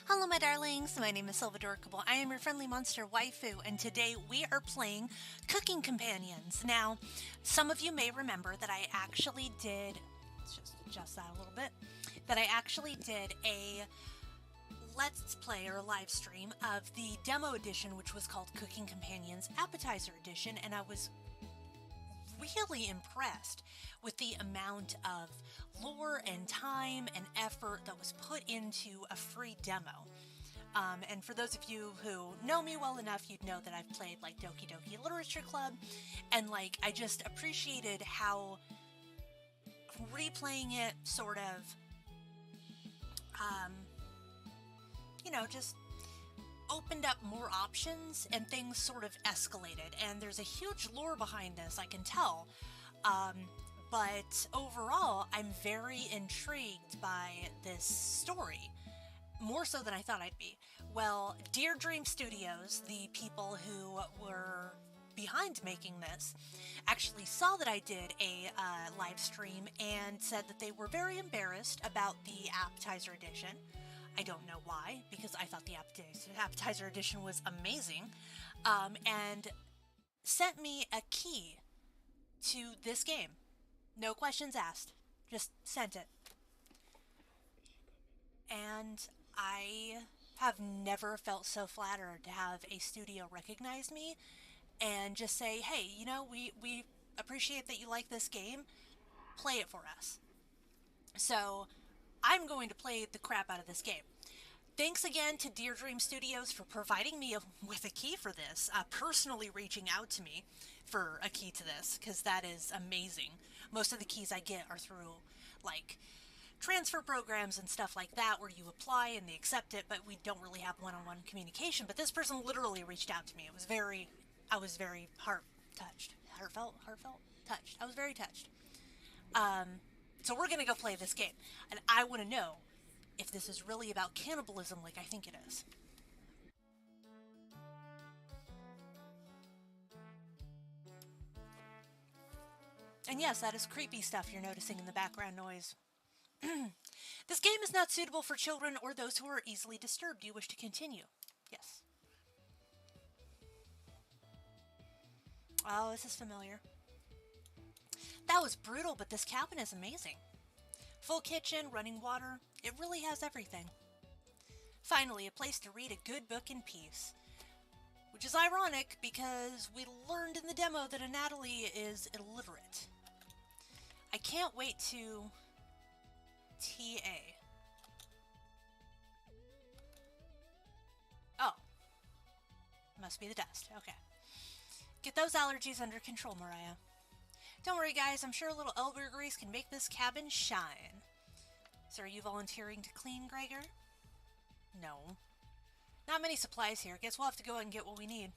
Hello my darlings, my name is Silvadorkable. I am your friendly monster waifu, and today we are playing Cooking Companions. Now, some of you may remember that I actually did, let's just adjust that a little bit, that I actually did a Let's Play or a live stream of the demo edition, which was called Cooking Companions Appetizer Edition, and I was really impressed with the amount of lore and time and effort that was put into a free demo. And for those of you who know me well enough, you'd know that I've played like Doki Doki Literature Club, and like I just appreciated how replaying it sort of, just opened up more options and things sort of escalated. And there's a huge lore behind this, I can tell. But overall, I'm very intrigued by this story. More so than I thought I'd be. Well, Dear Dream Studios, the people who were behind making this, actually saw that I did a live stream and said that they were very embarrassed about the appetizer edition. I don't know why, because I thought the appetizer edition was amazing, and sent me a key to this game. No questions asked, just sent it. And I have never felt so flattered to have a studio recognize me and just say, hey, we appreciate that you like this game, play it for us. So I'm going to play the crap out of this game. Thanks again to Dear Dream Studios for providing me with a key for this, personally reaching out to me for a key to this, because that is amazing. Most of the keys I get are through, like, transfer programs and stuff like that, where you apply and they accept it, but we don't really have one-on-one communication. But this person literally reached out to me. I was very touched. I was very touched. So we're gonna go play this game, and I want to know if this is really about cannibalism like I think it is. And yes, that is creepy stuff you're noticing in the background noise. This game is not suitable for children or those who are easily disturbed. Do you wish to continue? Yes. Oh, this is familiar. That was brutal, but this cabin is amazing. Full kitchen, running water, it really has everything. Finally, a place to read a good book in peace. Which is ironic, because we learned in the demo that Natalie is illiterate. I can't wait to TA. Oh. Must be the dust, okay. Get those allergies under control, Mariah. Don't worry, guys, I'm sure a little elbow grease can make this cabin shine. So are you volunteering to clean, Gregor? No. Not many supplies here. Guess we'll have to go and get what we need.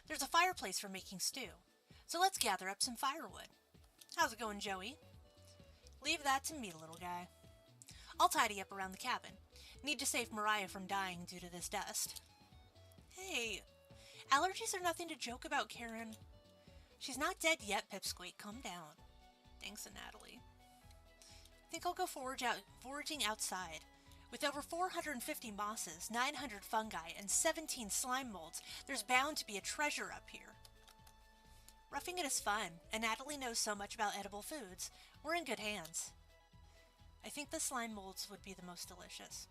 There's a fireplace for making stew. So let's gather up some firewood. How's it going, Joey? Leave that to me, little guy. I'll tidy up around the cabin. Need to save Mariah from dying due to this dust. Hey, allergies are nothing to joke about, Karen. She's not dead yet, Pipsqueak. Calm down. Thanks, Natalie. Think I'll go foraging outside. With over 450 mosses, 900 fungi, and 17 slime molds, there's bound to be a treasure up here. Roughing it is fun, and Natalie knows so much about edible foods. We're in good hands. I think the slime molds would be the most delicious.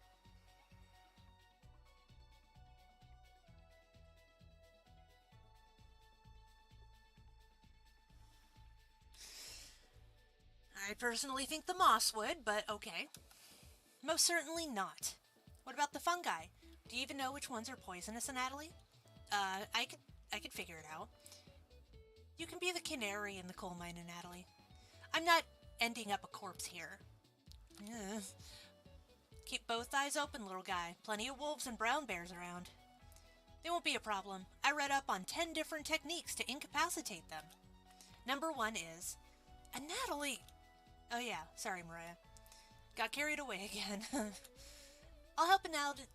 I personally think the moss would, but okay. Most certainly not. What about the fungi? Do you even know which ones are poisonous, Natalie? I could figure it out. You can be the canary in the coal mine, Natalie. I'm not ending up a corpse here. Ugh. Keep both eyes open, little guy. Plenty of wolves and brown bears around. They won't be a problem. I read up on 10 different techniques to incapacitate them. Number 1 is... Natalie! Oh yeah, sorry, Mariah. Got carried away again. I'll help Natalie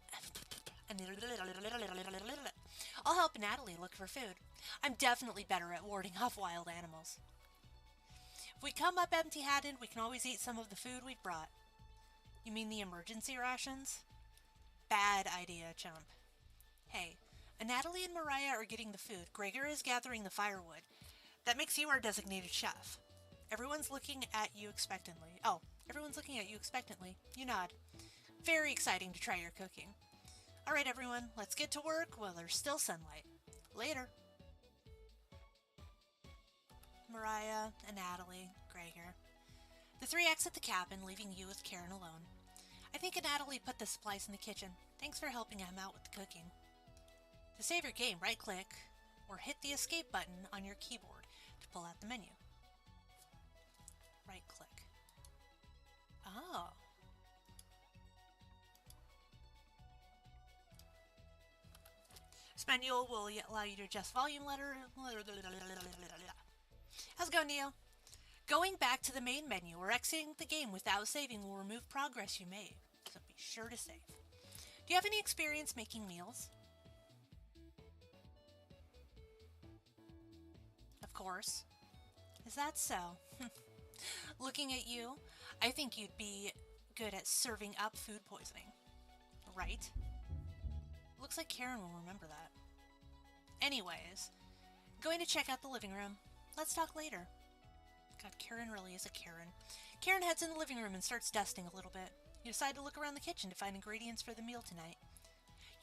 look for food. I'm definitely better at warding off wild animals. If we come up empty-handed, we can always eat some of the food we've brought. You mean the emergency rations? Bad idea, chump. Hey, Natalie and Mariah are getting the food. Gregor is gathering the firewood. That makes you our designated chef. Everyone's looking at you expectantly. Oh, everyone's looking at you expectantly. You nod. Very exciting to try your cooking. All right, everyone, let's get to work while there's still sunlight. Later. Mariah and Natalie, Gregor. The three exit the cabin, leaving you with Karen alone. I think Natalie put the supplies in the kitchen. Thanks for helping him out with the cooking. To save your game, right-click or hit the escape button on your keyboard to pull out the menu. Right-click. Oh. This menu will allow you to adjust volume letter. How's it going, Neo? Going back to the main menu or exiting the game without saving will remove progress you made, so be sure to save. Do you have any experience making meals? Of course. Is that so? Looking at you, I think you'd be good at serving up food poisoning. Right? Looks like Karen will remember that. Anyways, going to check out the living room. Let's talk later. God, Karen really is a Karen. Karen heads in the living room and starts dusting a little bit. You decide to look around the kitchen to find ingredients for the meal tonight.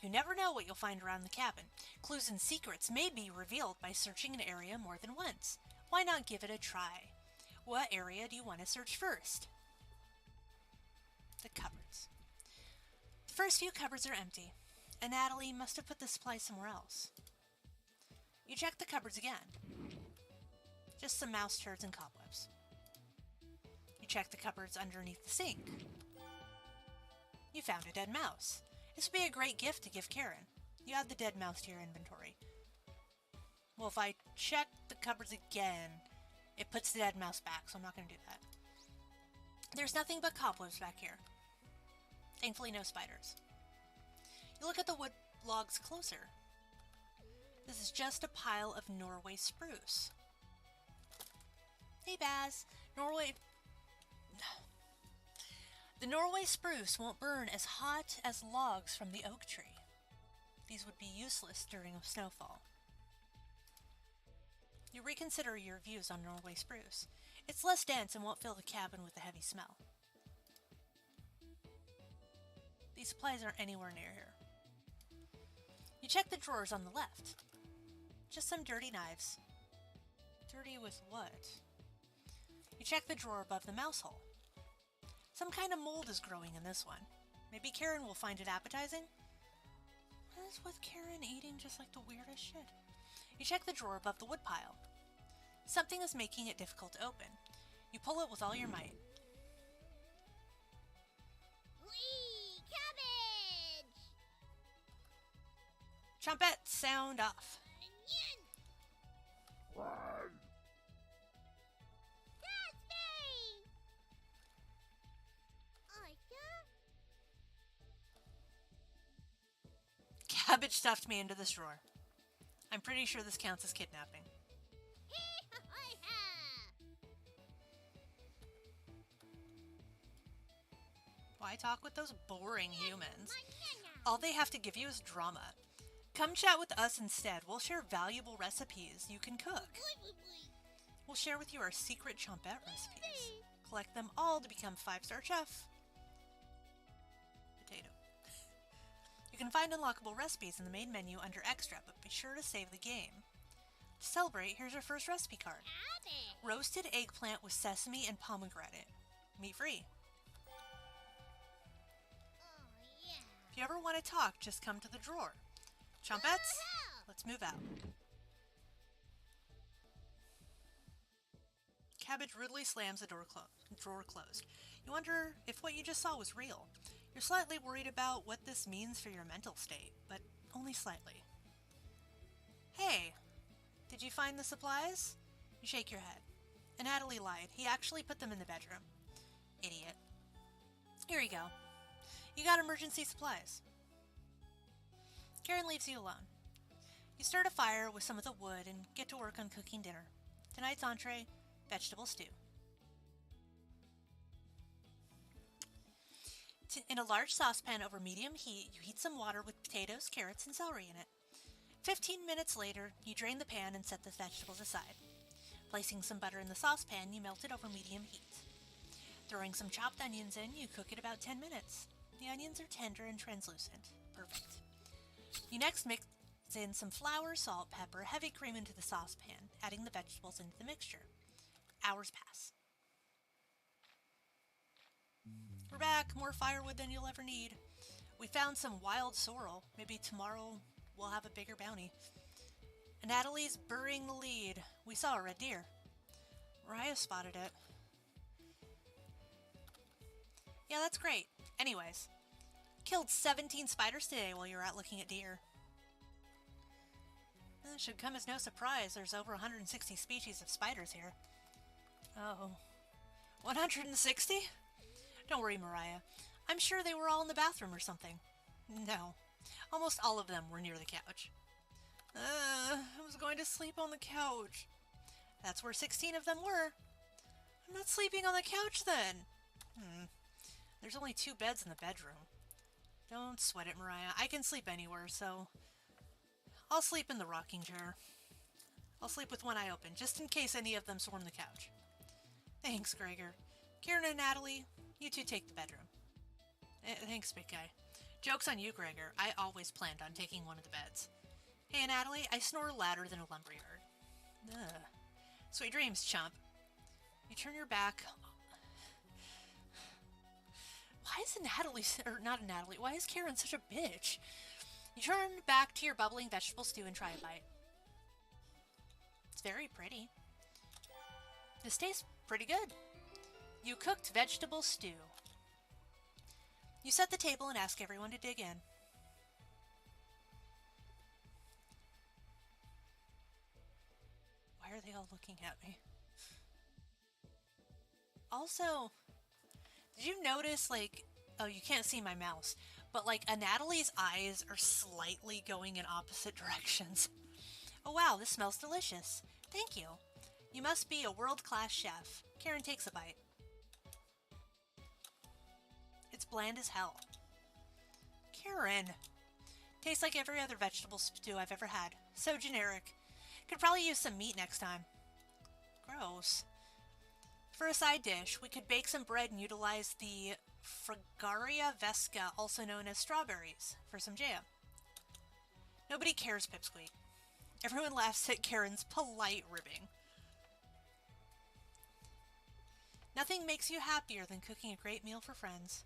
You never know what you'll find around the cabin. Clues and secrets may be revealed by searching an area more than once. Why not give it a try? What area do you want to search first? The cupboards. The first few cupboards are empty, and Natalie must have put the supplies somewhere else. You check the cupboards again. Just some mouse turds and cobwebs. You check the cupboards underneath the sink. You found a dead mouse. This would be a great gift to give Karen. You add the dead mouse to your inventory. Well, if I check the cupboards again, it puts the dead mouse back, so I'm not going to do that. There's nothing but cobwebs back here. Thankfully, no spiders. You look at the wood logs closer. This is just a pile of Norway spruce. Hey, Baz. The Norway spruce won't burn as hot as logs from the oak tree. These would be useless during a snowfall. You reconsider your views on Norway spruce. It's less dense and won't fill the cabin with a heavy smell. These supplies aren't anywhere near here. You check the drawers on the left. Just some dirty knives. Dirty with what? You check the drawer above the mouse hole. Some kind of mold is growing in this one. Maybe Karen will find it appetizing? What is with Karen eating just like the weirdest shit? You check the drawer above the wood pile. Something is making it difficult to open. You pull it with all your might. Whee! Cabbage! Trumpet sound off. That's me! Cabbage stuffed me into this drawer. I'm pretty sure this counts as kidnapping. Why talk with those boring humans? All they have to give you is drama. Come chat with us instead. We'll share valuable recipes you can cook. We'll share with you our secret chompette recipes. Collect them all to become 5-star chef. Potato. You can find unlockable recipes in the main menu under Extra, but be sure to save the game. To celebrate, here's our first recipe card. Roasted eggplant with sesame and pomegranate. Meat-free. If you ever want to talk, just come to the drawer. Chompettes, let's move out. Cabbage rudely slams the drawer closed. You wonder if what you just saw was real. You're slightly worried about what this means for your mental state, but only slightly. Hey, did you find the supplies? You shake your head. And Natalie lied. He actually put them in the bedroom. Idiot. Here you go. You got emergency supplies. Karen leaves you alone. You start a fire with some of the wood and get to work on cooking dinner. Tonight's entree, vegetable stew. In a large saucepan over medium heat, you heat some water with potatoes, carrots, and celery in it. 15 minutes later, you drain the pan and set the vegetables aside. Placing some butter in the saucepan, you melt it over medium heat. Throwing some chopped onions in, you cook it about 10 minutes. The onions are tender and translucent. Perfect. You next mix in some flour, salt, pepper, heavy cream into the saucepan, adding the vegetables into the mixture. Hours pass. We're back. More firewood than you'll ever need. We found some wild sorrel. Maybe tomorrow we'll have a bigger bounty. Natalie's burying the lead. We saw a red deer. Mariah spotted it. Yeah, that's great. Anyways, killed 17 spiders today while you were out looking at deer. That should come as no surprise. There's over 160 species of spiders here. Oh. 160? Don't worry, Mariah. I'm sure they were all in the bathroom or something. No. Almost all of them were near the couch. I was going to sleep on the couch. That's where 16 of them were. I'm not sleeping on the couch then. There's only 2 beds in the bedroom. Don't sweat it, Mariah. I can sleep anywhere, so I'll sleep in the rocking chair. I'll sleep with one eye open, just in case any of them swarm the couch. Thanks, Gregor. Karen and Natalie, you two take the bedroom. Thanks, big guy. Joke's on you, Gregor. I always planned on taking one of the beds. Hey, Natalie, I snore louder than a lumberyard. Ugh. Sweet dreams, chump. You turn your back. Why is why is Karen such a bitch? You turn back to your bubbling vegetable stew and try a bite. It's very pretty. This tastes pretty good. You cooked vegetable stew. You set the table and ask everyone to dig in. Why are they all looking at me? Also, did you notice, like, oh, you can't see my mouse, but, like, Natalie's eyes are slightly going in opposite directions. Oh, wow, this smells delicious. Thank you. You must be a world-class chef. Karen takes a bite. It's bland as hell. Karen. Tastes like every other vegetable stew I've ever had. So generic. Could probably use some meat next time. Gross. For a side dish, we could bake some bread and utilize the Fragaria vesca, also known as strawberries, for some jam. Nobody cares, Pipsqueak. Everyone laughs at Karen's polite ribbing. Nothing makes you happier than cooking a great meal for friends.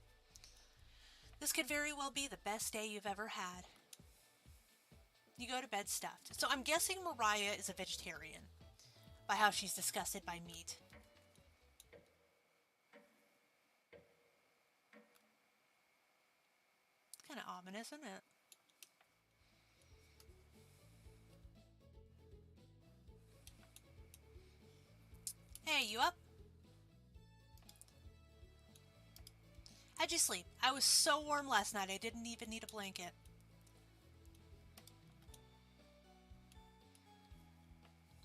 This could very well be the best day you've ever had. You go to bed stuffed. So I'm guessing Mariah is a vegetarian, by how she's disgusted by meat. It's kind of ominous, isn't it? Hey, you up? How'd you sleep? I was so warm last night I didn't even need a blanket.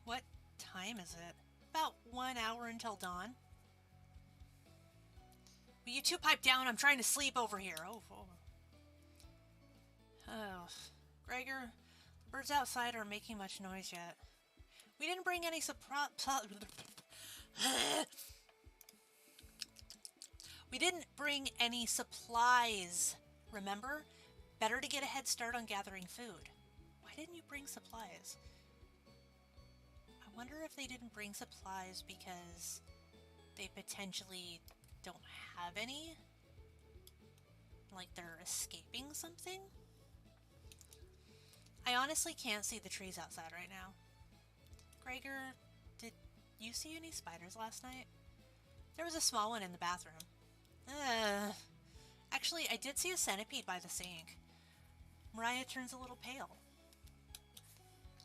What time is it? About 1 hour until dawn. Will you two pipe down? I'm trying to sleep over here. Oh. Gregor, the birds outside aren't making much noise yet. We didn't bring any We didn't bring any supplies, remember? Better to get a head start on gathering food. Why didn't you bring supplies? I wonder if they didn't bring supplies because they potentially don't have any? Like they're escaping something? I honestly can't see the trees outside right now. Gregor, did you see any spiders last night? There was a small one in the bathroom. Actually, I did see a centipede by the sink. Mariah turns a little pale.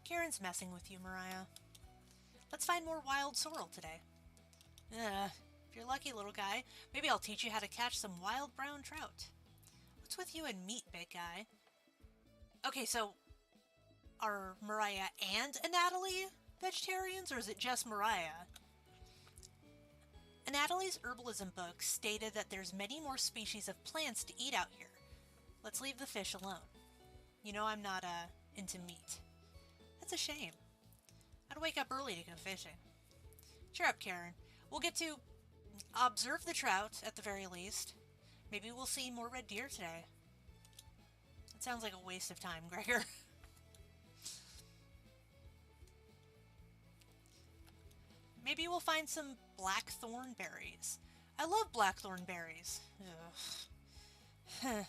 Karen's messing with you, Mariah. Let's find more wild sorrel today. If you're lucky, little guy, maybe I'll teach you how to catch some wild brown trout. What's with you and meat, big guy? Okay, so are Mariah and Natalie vegetarians, or is it just Mariah? Natalie's herbalism book stated that there's many more species of plants to eat out here. Let's leave the fish alone. You know I'm not, into meat. That's a shame. I'd wake up early to go fishing. Cheer up, Karen. We'll get to observe the trout, at the very least. Maybe we'll see more red deer today. It sounds like a waste of time, Gregor. Maybe we'll find some blackthorn berries. I love blackthorn berries. Ugh.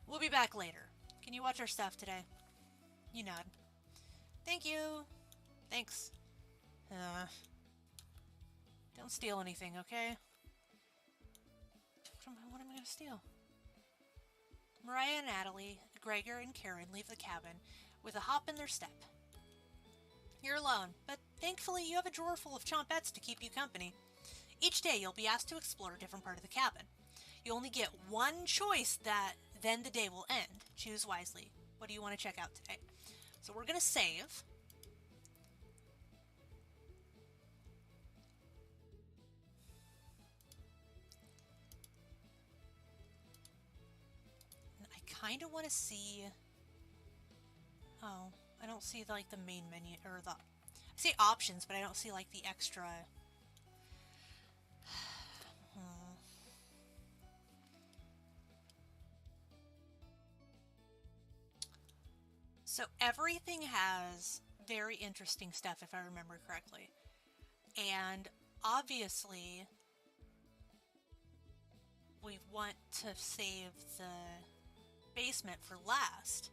We'll be back later. Can you watch our stuff today? You nod. Thank you. Thanks. Don't steal anything, okay? What am I gonna steal? Mariah and Natalie, Gregor and Karen leave the cabin with a hop in their step. You're alone, but thankfully you have a drawer full of chompettes to keep you company. Each day you'll be asked to explore a different part of the cabin. You only get one choice, then the day will end. Choose wisely. What do you want to check out today? So we're going to save. I kind of want to see... Oh, I don't see like the main menu, or the... I see options, but I don't see like the extra... So everything has very interesting stuff, if I remember correctly. And obviously, we want to save the basement for last,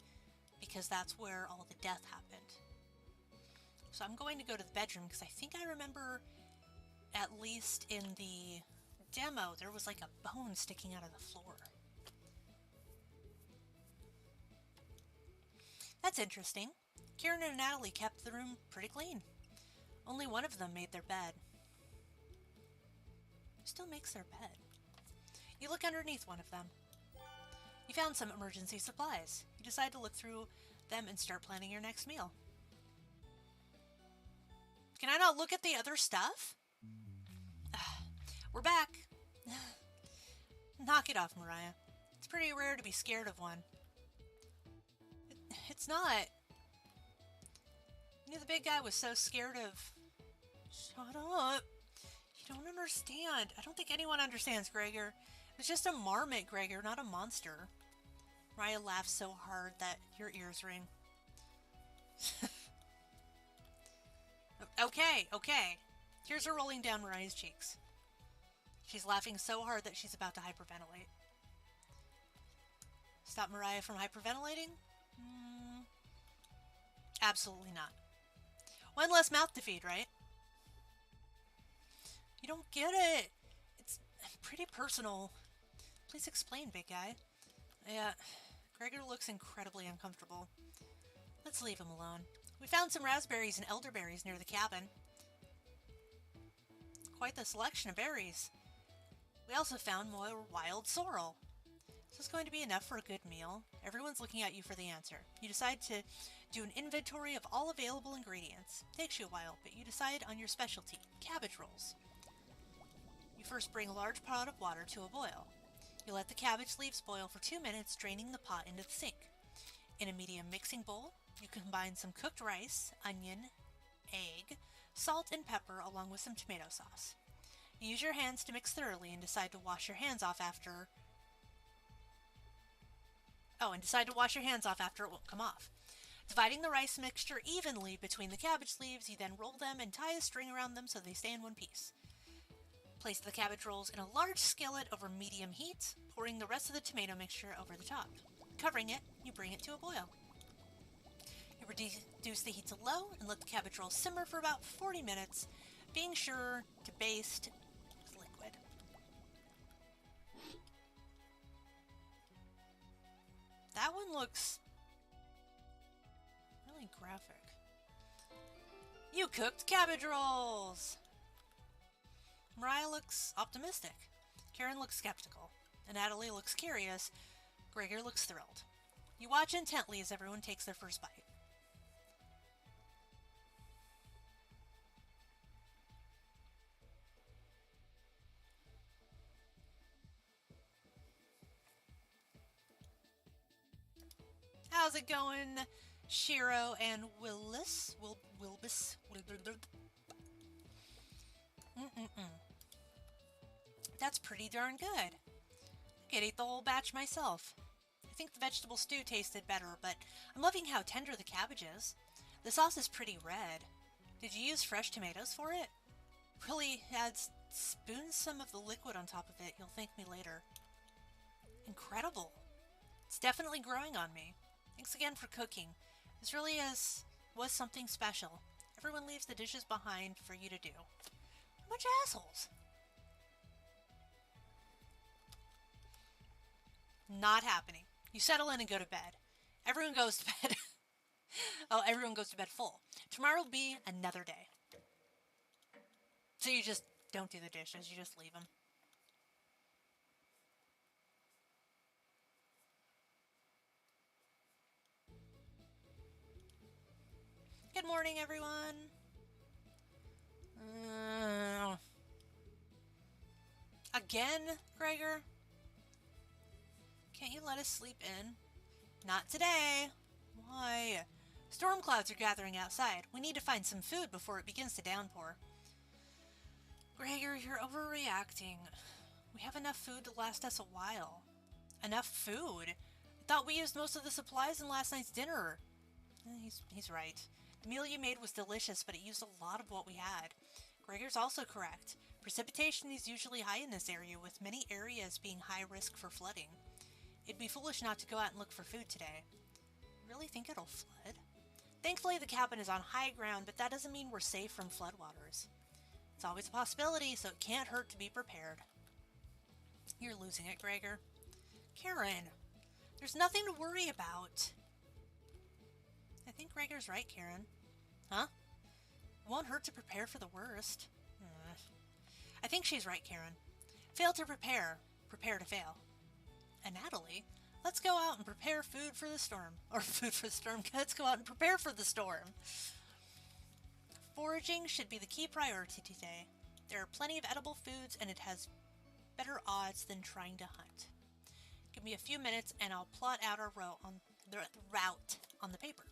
because that's where all the death happened. So I'm going to go to the bedroom, because I think I remember, at least in the demo, there was like a bone sticking out of the floor. That's interesting. Karen and Natalie kept the room pretty clean. Only one of them made their bed. Who still makes their bed? You look underneath one of them. You found some emergency supplies. You decide to look through them and start planning your next meal. Can I not look at the other stuff? We're back. Knock it off, Mariah. It's pretty rare to be scared of one. It's not. You know, the big guy was so scared of... Shut up. You don't understand. I don't think anyone understands, Gregor. It's just a marmot, Gregor, not a monster. Mariah laughs so hard that your ears ring. Okay. Tears are rolling down Mariah's cheeks. She's laughing so hard that she's about to hyperventilate. Stop Mariah from hyperventilating? Absolutely not. One less mouth to feed, right? You don't get it. It's pretty personal. Please explain, big guy. Yeah, Gregor looks incredibly uncomfortable. Let's leave him alone. We found some raspberries and elderberries near the cabin. Quite the selection of berries. We also found more wild sorrel. Is this going to be enough for a good meal? Everyone's looking at you for the answer. You decide to do an inventory of all available ingredients. Takes you a while, but you decide on your specialty, cabbage rolls. You first bring a large pot of water to a boil. You let the cabbage leaves boil for 2 minutes, draining the pot into the sink. In a medium mixing bowl, you combine some cooked rice, onion, egg, salt, and pepper, along with some tomato sauce. You use your hands to mix thoroughly and decide to wash your hands off after... after it won't come off. Dividing the rice mixture evenly between the cabbage leaves, you then roll them and tie a string around them so they stay in one piece. Place the cabbage rolls in a large skillet over medium heat, pouring the rest of the tomato mixture over the top. Covering it, you bring it to a boil. You reduce the heat to low and let the cabbage rolls simmer for about 40 minutes, being sure to baste with liquid. That one looks really graphic. You cooked cabbage rolls! Mariah looks optimistic. Karen looks skeptical. And Natalie looks curious. Gregor looks thrilled. You watch intently as everyone takes their first bite. how's it going, Shiro and Willis? Wilbus. That's pretty darn good. I could eat the whole batch myself. I think the vegetable stew tasted better, but I'm loving how tender the cabbage is. The sauce is pretty red. Did you use fresh tomatoes for it? Really spoon some of the liquid on top of it. You'll thank me later. Incredible. It's definitely growing on me. Thanks again for cooking. This really was something special. Everyone leaves the dishes behind for you to do. A bunch of assholes. Not happening. You settle in and go to bed. Everyone goes to bed. Oh, everyone goes to bed full. Tomorrow will be another day. So you just don't do the dishes. You just leave them. Good morning, everyone. Again, Gregor? Can't you let us sleep in? Not today. Why? Storm clouds are gathering outside. We need to find some food before it begins to downpour. Gregor, you're overreacting. We have enough food to last us a while. Enough food? I thought we used most of the supplies in last night's dinner. He's right. The meal you made was delicious, but it used a lot of what we had. Gregor's also correct. Precipitation is usually high in this area, with many areas being high risk for flooding. It'd be foolish not to go out and look for food today. Really think it'll flood? Thankfully, the cabin is on high ground, but that doesn't mean we're safe from floodwaters. It's always a possibility, so it can't hurt to be prepared. You're losing it, Gregor. Karen, there's nothing to worry about. I think Gregor's right, Karen. Huh? It won't hurt to prepare for the worst. I think she's right, Karen. Fail to prepare. Prepare to fail. And Natalie, let's go out and prepare food for the storm. Or food for the storm. Let's go out and prepare for the storm. Foraging should be the key priority today. There are plenty of edible foods, and it has better odds than trying to hunt. Give me a few minutes, and I'll plot out our route on the paper.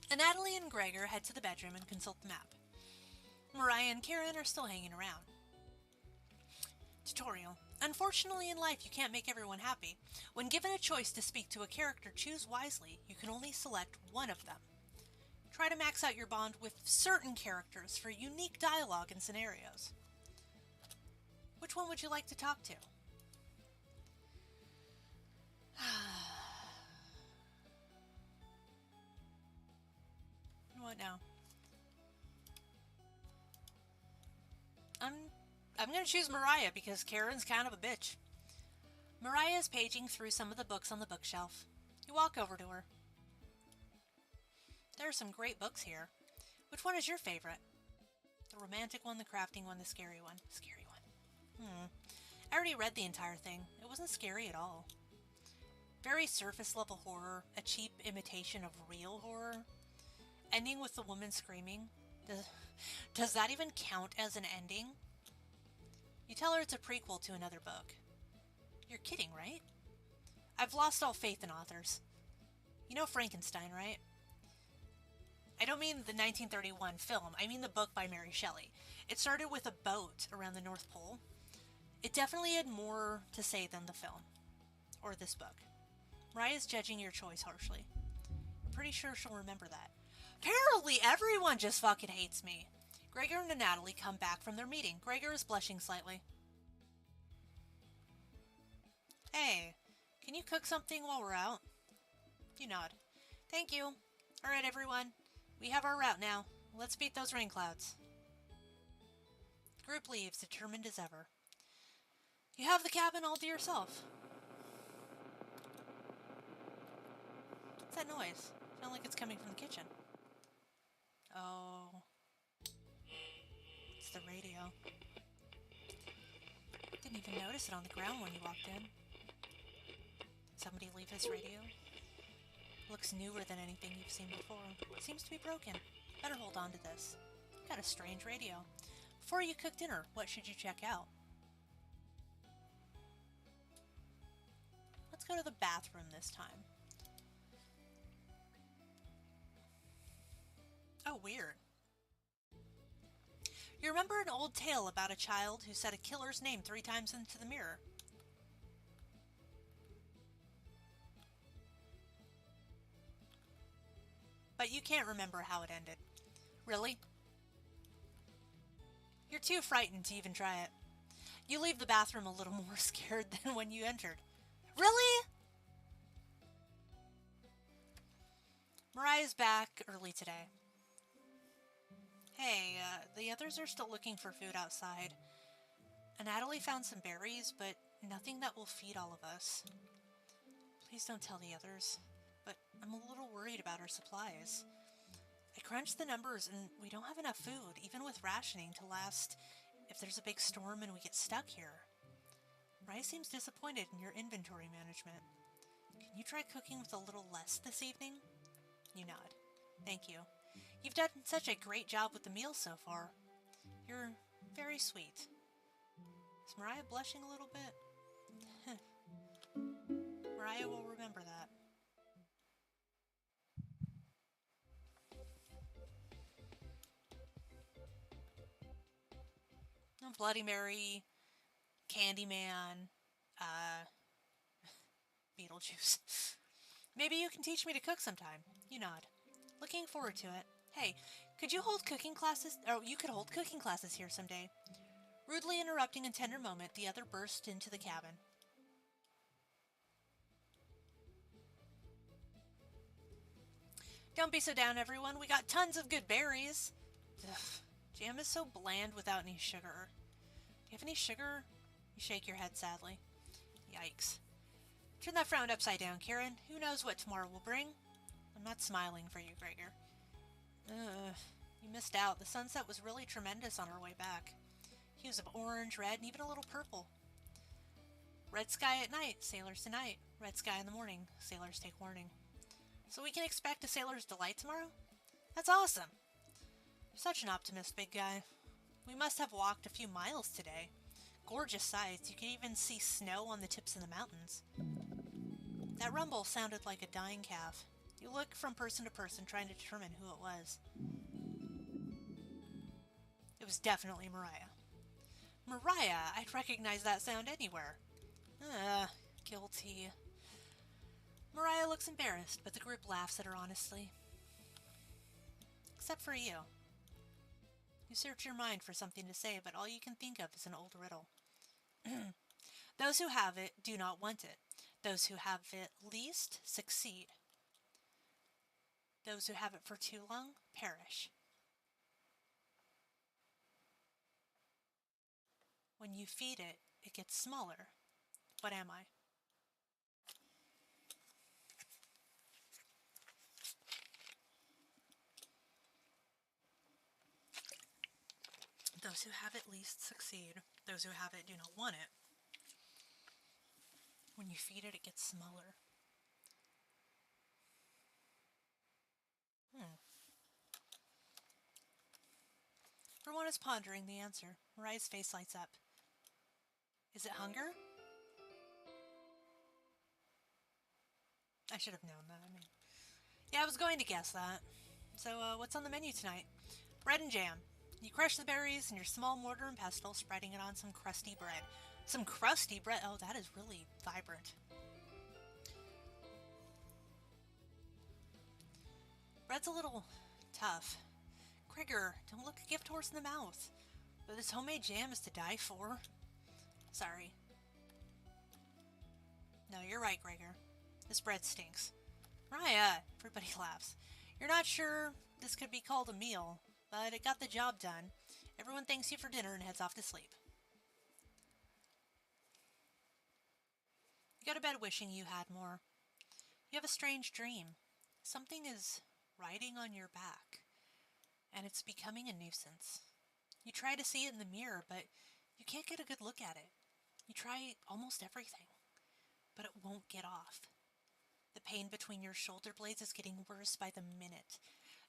And Natalie and Gregor head to the bedroom and consult the map. Mariah and Karen are still hanging around. Tutorial. Unfortunately, in life, you can't make everyone happy. When given a choice to speak to a character, choose wisely. You can only select one of them. Try to max out your bond with certain characters for unique dialogue and scenarios. Which one would you like to talk to? What now? I'm gonna choose Mariah because Karen's kind of a bitch. Mariah is paging through some of the books on the bookshelf. You walk over to her. There are some great books here. Which one is your favorite? The romantic one, the crafting one, the scary one. Scary one. I already read the entire thing. It wasn't scary at all. Very surface level horror, a cheap imitation of real horror. Ending with the woman screaming. Does that even count as an ending? You tell her it's a prequel to another book. You're kidding, right? I've lost all faith in authors. You know Frankenstein, right? I don't mean the 1931 film. I mean the book by Mary Shelley. It started with a boat around the North Pole. It definitely had more to say than the film. Or this book. Mariah's judging your choice harshly. I'm pretty sure she'll remember that. Apparently everyone just fucking hates me. Gregor and Natalie come back from their meeting. Gregor is blushing slightly. Hey, can you cook something while we're out? You nod. Thank you. Alright everyone, we have our route now. Let's beat those rain clouds. Group leaves, determined as ever. You have the cabin all to yourself. What's that noise? Sounds like it's coming from the kitchen. Oh. It's the radio. Didn't even notice it on the ground when you walked in. Somebody leave this radio? Looks newer than anything you've seen before. Seems to be broken. Better hold on to this. Got a strange radio. Before you cook dinner, what should you check out? Let's go to the bathroom this time. Oh, weird. You remember an old tale about a child who said a killer's name 3 times into the mirror? But you can't remember how it ended. Really? You're too frightened to even try it. You leave the bathroom a little more scared than when you entered. Really? Mariah's back early today. Hey, the others are still looking for food outside. And Natalie found some berries, but nothing that will feed all of us. Please don't tell the others, but I'm a little worried about our supplies. I crunched the numbers and we don't have enough food, even with rationing, to last if there's a big storm and we get stuck here. Rai seems disappointed in your inventory management. Can you try cooking with a little less this evening? You nod. Thank you. You've done such a great job with the meal so far. You're very sweet. Is Mariah blushing a little bit? Mariah will remember that. Bloody Mary, Candyman, Beetlejuice. Maybe you can teach me to cook sometime. You nod. Looking forward to it. Hey, could you hold cooking classes? Oh, you could hold cooking classes here someday. Rudely interrupting a tender moment, the other burst into the cabin. Don't be so down, everyone. We got tons of good berries. Ugh, jam is so bland without any sugar. Do you have any sugar? You shake your head sadly. Yikes. Turn that frown upside down, Karen. Who knows what tomorrow will bring? I'm not smiling for you, Gregor. You missed out. The sunset was really tremendous on our way back. Hues of orange, red, and even a little purple. Red sky at night, sailors tonight. Red sky in the morning, sailors take warning. So we can expect a sailor's delight tomorrow? That's awesome. You're such an optimist, big guy. We must have walked a few miles today. Gorgeous sights. You can even see snow on the tips of the mountains. That rumble sounded like a dying calf. You look from person to person, trying to determine who it was. It was definitely Mariah. Mariah! I'd recognize that sound anywhere. Guilty. Mariah looks embarrassed, but the group laughs at her honestly. Except for you. You search your mind for something to say, but all you can think of is an old riddle. Those who have it do not want it. Those who have it least succeed. Those who have it for too long perish. When you feed it, it gets smaller. What am I? Those who have it least succeed. Those who have it do not want it. When you feed it, it gets smaller. Everyone is pondering the answer. Mariah's face lights up. Is it hunger? I should have known that. Yeah, I was going to guess that. So, what's on the menu tonight? Bread and jam. You crush the berries in your small mortar and pestle, spreading it on some crusty bread. Some crusty bread? Oh, that is really vibrant. Bread's a little tough. Gregor, don't look a gift horse in the mouth. But this homemade jam is to die for. Sorry. No, you're right, Gregor. This bread stinks. Mariah, everybody laughs. You're not sure this could be called a meal, but it got the job done. Everyone thanks you for dinner and heads off to sleep. You go to bed wishing you had more. You have a strange dream. Something is riding on your back, and it's becoming a nuisance. You try to see it in the mirror, but you can't get a good look at it. You try almost everything, but it won't get off. The pain between your shoulder blades is getting worse by the minute.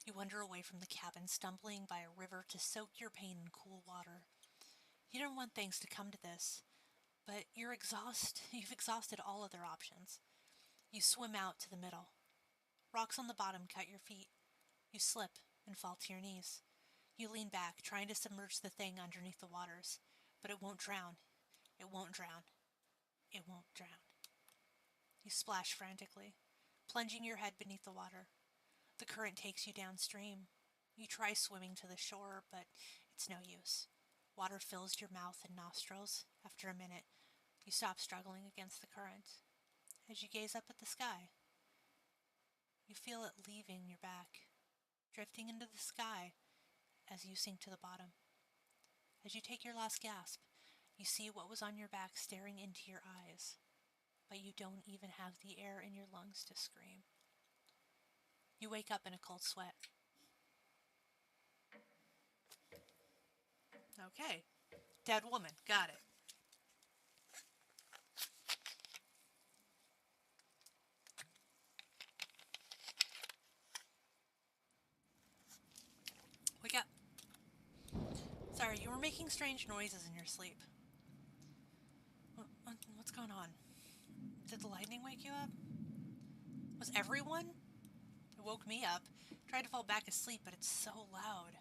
You wander away from the cabin, stumbling by a river to soak your pain in cool water. You didn't want things to come to this, but you've exhausted all other options. You swim out to the middle. Rocks on the bottom cut your feet. You slip and fall to your knees. You lean back, trying to submerge the thing underneath the waters, but it won't drown. It won't drown. It won't drown. You splash frantically, plunging your head beneath the water. The current takes you downstream. You try swimming to the shore, but it's no use. Water fills your mouth and nostrils. After a minute, you stop struggling against the current. As you gaze up at the sky, you feel it leaving your back, drifting into the sky as you sink to the bottom. As you take your last gasp, you see what was on your back staring into your eyes, but you don't even have the air in your lungs to scream. You wake up in a cold sweat. Okay. Dead woman. Got it. Wake up. Sorry, you were making strange noises in your sleep. What's going on? Did the lightning wake you up? Was everyone? It woke me up. Tried to fall back asleep, but it's so loud.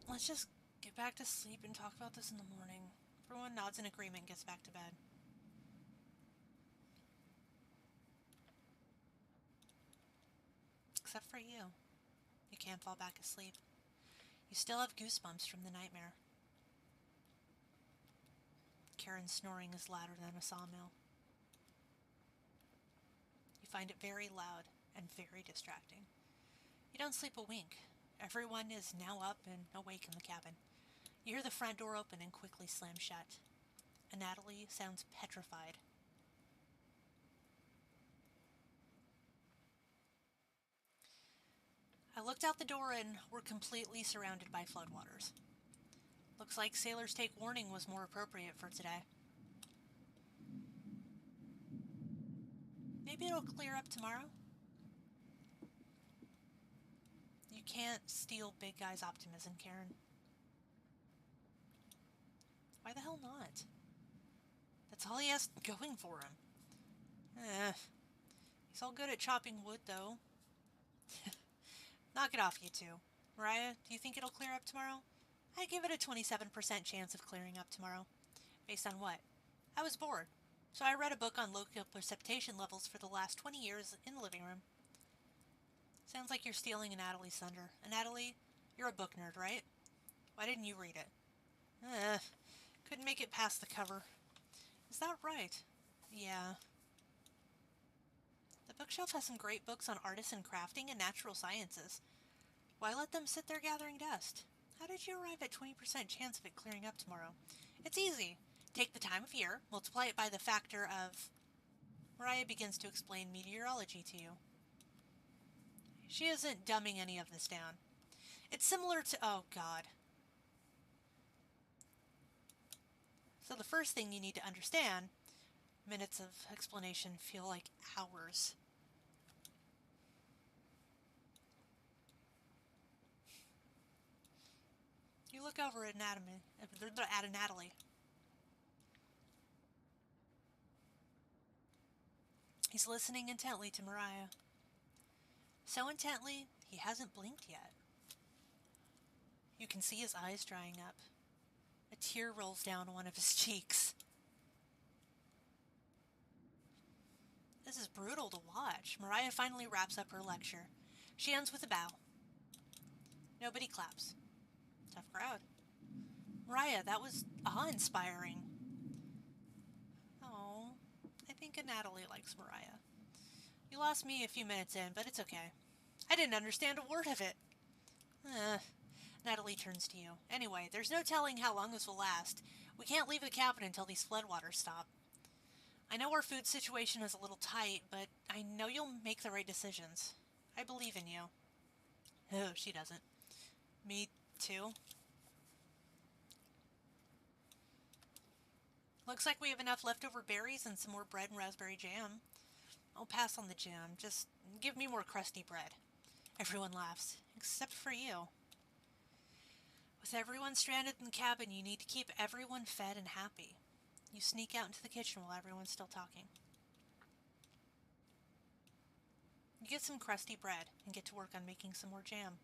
Let's just get back to sleep and talk about this in the morning. Everyone nods in agreement and gets back to bed. Except for you. You can't fall back asleep. You still have goosebumps from the nightmare. Karen's snoring is louder than a sawmill. You find it very loud and very distracting. You don't sleep a wink. Everyone is now up and awake in the cabin. You hear the front door open and quickly slam shut. And Natalie sounds petrified. I looked out the door and we're completely surrounded by floodwaters. Looks like Sailors Take Warning was more appropriate for today. Maybe it'll clear up tomorrow? You can't steal Big Guy's optimism, Karen. Why the hell not? That's all he has going for him. He's all good at chopping wood, though. Knock it off, you two. Mariah, do you think it'll clear up tomorrow? I give it a 27% chance of clearing up tomorrow. Based on what? I was bored, so I read a book on local precipitation levels for the last 20 years in the living room. Sounds like you're stealing Natalie's thunder. And Natalie, you're a book nerd, right? Why didn't you read it? Couldn't make it past the cover. Is that right? Yeah. The bookshelf has some great books on artisan crafting and natural sciences. Why let them sit there gathering dust? How did you arrive at 20% chance of it clearing up tomorrow? It's easy. Take the time of year, multiply it by the factor of... Mariah begins to explain meteorology to you. She isn't dumbing any of this down. It's similar to... Oh, God. So the first thing you need to understand, minutes of explanation feel like hours. You look over at Natalie. He's listening intently to Mariah. So intently, he hasn't blinked yet. You can see his eyes drying up. A tear rolls down one of his cheeks. This is brutal to watch. Mariah finally wraps up her lecture. She ends with a bow. Nobody claps. Tough crowd. Mariah, that was awe-inspiring. Oh, I think Natalie likes Mariah. You lost me a few minutes in, but it's okay. I didn't understand a word of it. Natalie turns to you. Anyway, there's no telling how long this will last. We can't leave the cabin until these floodwaters stop. I know our food situation is a little tight, but I know you'll make the right decisions. I believe in you. Oh, she doesn't. Me too. Looks like we have enough leftover berries and some more bread and raspberry jam. I'll pass on the jam. Just give me more crusty bread. Everyone laughs, except for you. With everyone stranded in the cabin, you need to keep everyone fed and happy. You sneak out into the kitchen while everyone's still talking. You get some crusty bread and get to work on making some more jam.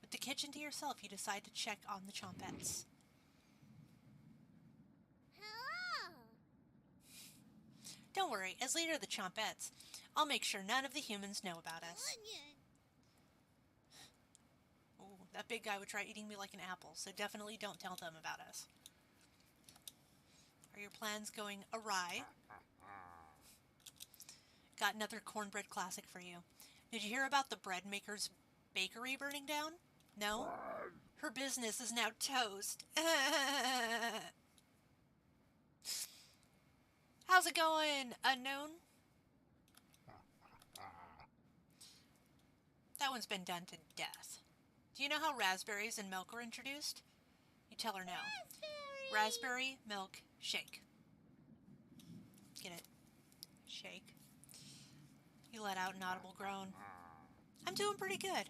With the kitchen to yourself, you decide to check on the chompettes. Hello. Don't worry, as leader of the chompettes, I'll make sure none of the humans know about us. Onion. Ooh, that big guy would try eating me like an apple, so definitely don't tell them about us. Are your plans going awry? Got another cornbread classic for you. Did you hear about the bread maker's bakery burning down? No? Her business is now toast. How's it going, unknown? That one's been done to death. Do you know how raspberries and milk were introduced? You tell her no. Raspberry milk shake. Get it? Shake. You let out an audible groan. I'm doing pretty good.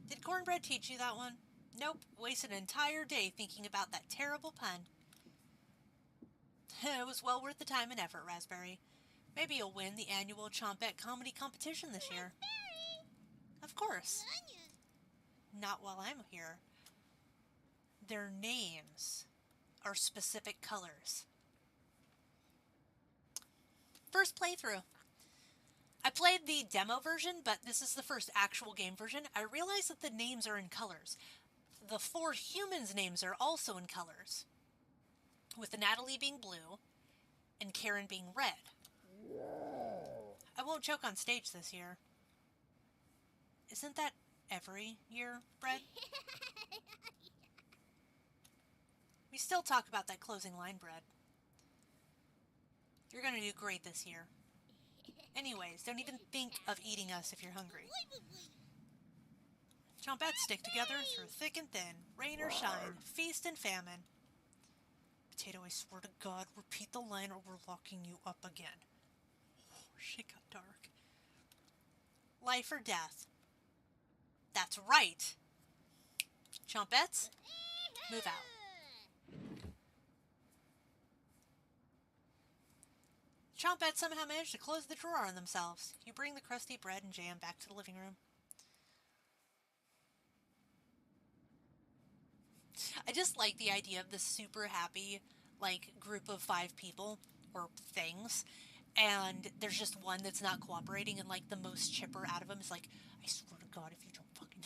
Did cornbread teach you that one? Nope. Wasted an entire day thinking about that terrible pun. It was well worth the time and effort, Raspberry. Maybe you'll win the annual Chompette Comedy Competition this year. Of course. Onion. Not while I'm here. Their names are specific colors. First playthrough. I played the demo version, but this is the first actual game version. I realized that the names are in colors. The 4 humans' names are also in colors, with Natalie being blue and Karen being red. I won't choke on stage this year. Isn't that every year, Bread? We still talk about that closing line, Bread. You're gonna do great this year. Anyways, don't even think of eating us if you're hungry. Chompettes stick together through thick and thin, rain or shine, feast and famine. Potato, I swear to God, repeat the line or we're locking you up again. Oh, shit got dark. Life or death. That's right. Chompettes, move out. Chompettes somehow managed to close the drawer on themselves. You bring the crusty bread and jam back to the living room. I just like the idea of this super happy, like, group of 5 people, or things, and there's just one that's not cooperating, and, like, the most chipper out of them is like, I swear to God, if you don't fucking...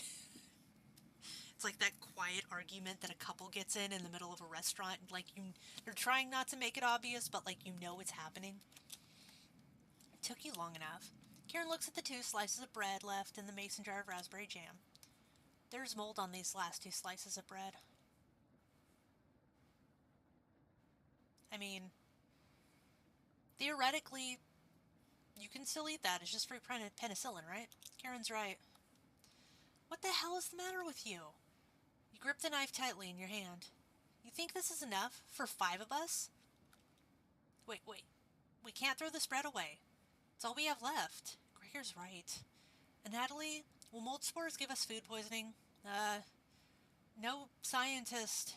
It's like that quiet argument that a couple gets in the middle of a restaurant, and, like, they're trying not to make it obvious, but, like, you know it's happening. It took you long enough. Karen looks at the 2 slices of bread left in the mason jar of raspberry jam. There's mold on these last 2 slices of bread. I mean, theoretically, you can still eat that. It's just free penicillin, right? Karen's right. What the hell is the matter with you? You grip the knife tightly in your hand. You think this is enough for 5 of us? Wait. We can't throw this bread away. It's all we have left. Gregor's right. And Natalie, will mold spores give us food poisoning? No scientist.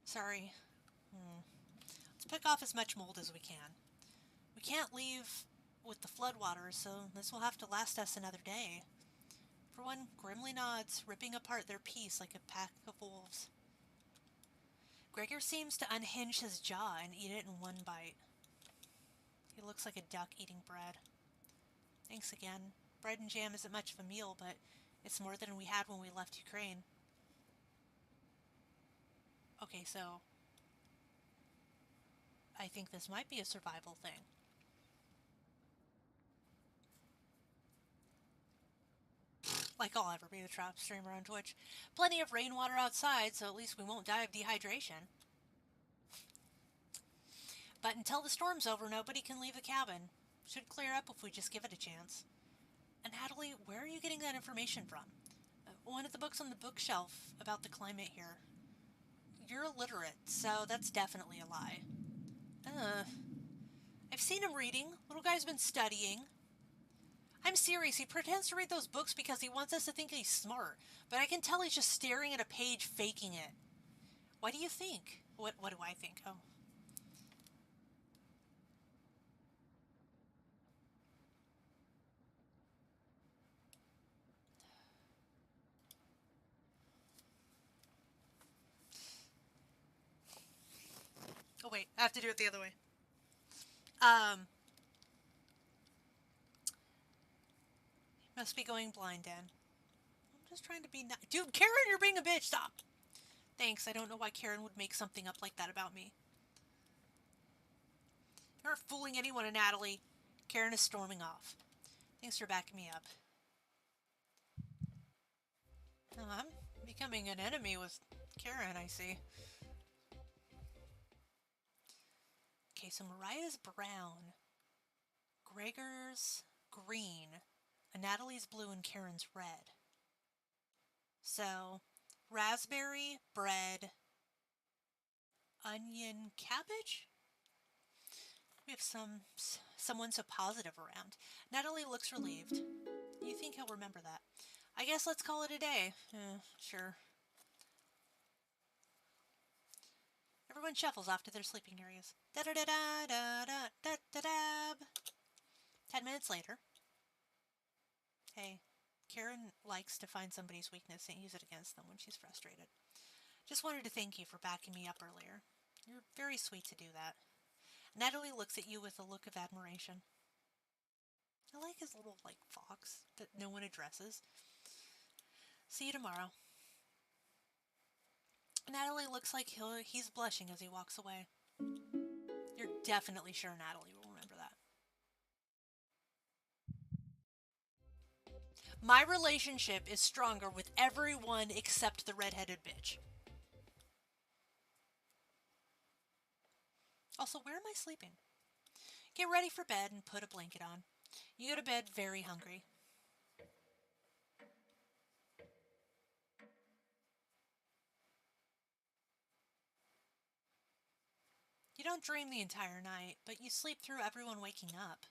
Sorry. Let's pick off as much mold as we can. We can't leave with the floodwaters, so this will have to last us another day. Everyone grimly nods, ripping apart their piece like a pack of wolves. Gregor seems to unhinge his jaw and eat it in one bite. He looks like a duck eating bread. Thanks again. Bread and jam isn't much of a meal, but it's more than we had when we left Ukraine. Okay, so I think this might be a survival thing. Like I'll ever be the trap streamer on Twitch. Plenty of rainwater outside, so at least we won't die of dehydration. But until the storm's over, nobody can leave the cabin. Should clear up if we just give it a chance. And Natalie, where are you getting that information from? One of the books on the bookshelf about the climate here. You're illiterate, so that's definitely a lie. I've seen him reading. Little guy's been studying. I'm serious. He pretends to read those books because he wants us to think he's smart. But I can tell he's just staring at a page, faking it. What do you think? What do I think? Oh. Oh, wait. I have to do it the other way. Must be going blind, Dan. I'm just trying to be nice. Dude, Karen, you're being a bitch. Stop. Thanks. I don't know why Karen would make something up like that about me. You aren't fooling anyone, Natalie. Karen is storming off. Thanks for backing me up. Oh, I'm becoming an enemy with Karen, I see. Okay, so Mariah's brown. Gregor's green. Natalie's blue and Karen's red. So, raspberry, bread, onion, cabbage? We have someone so positive around. Natalie looks relieved. You think he'll remember that? I guess let's call it a day. Sure. Everyone shuffles off to their sleeping areas. Da-da-da-da-da-da-da-da. 10 minutes later. Hey, Karen likes to find somebody's weakness and use it against them when she's frustrated. Just wanted to thank you for backing me up earlier. You're very sweet to do that. Natalie looks at you with a look of admiration. I like his little, fox that no one addresses. See you tomorrow. Natalie looks like he's blushing as he walks away. You're definitely sure Natalie will remember that. My relationship is stronger with everyone except the redheaded bitch. Also, where am I sleeping? Get ready for bed and put a blanket on. You go to bed very hungry. You don't dream the entire night, but you sleep through everyone waking up.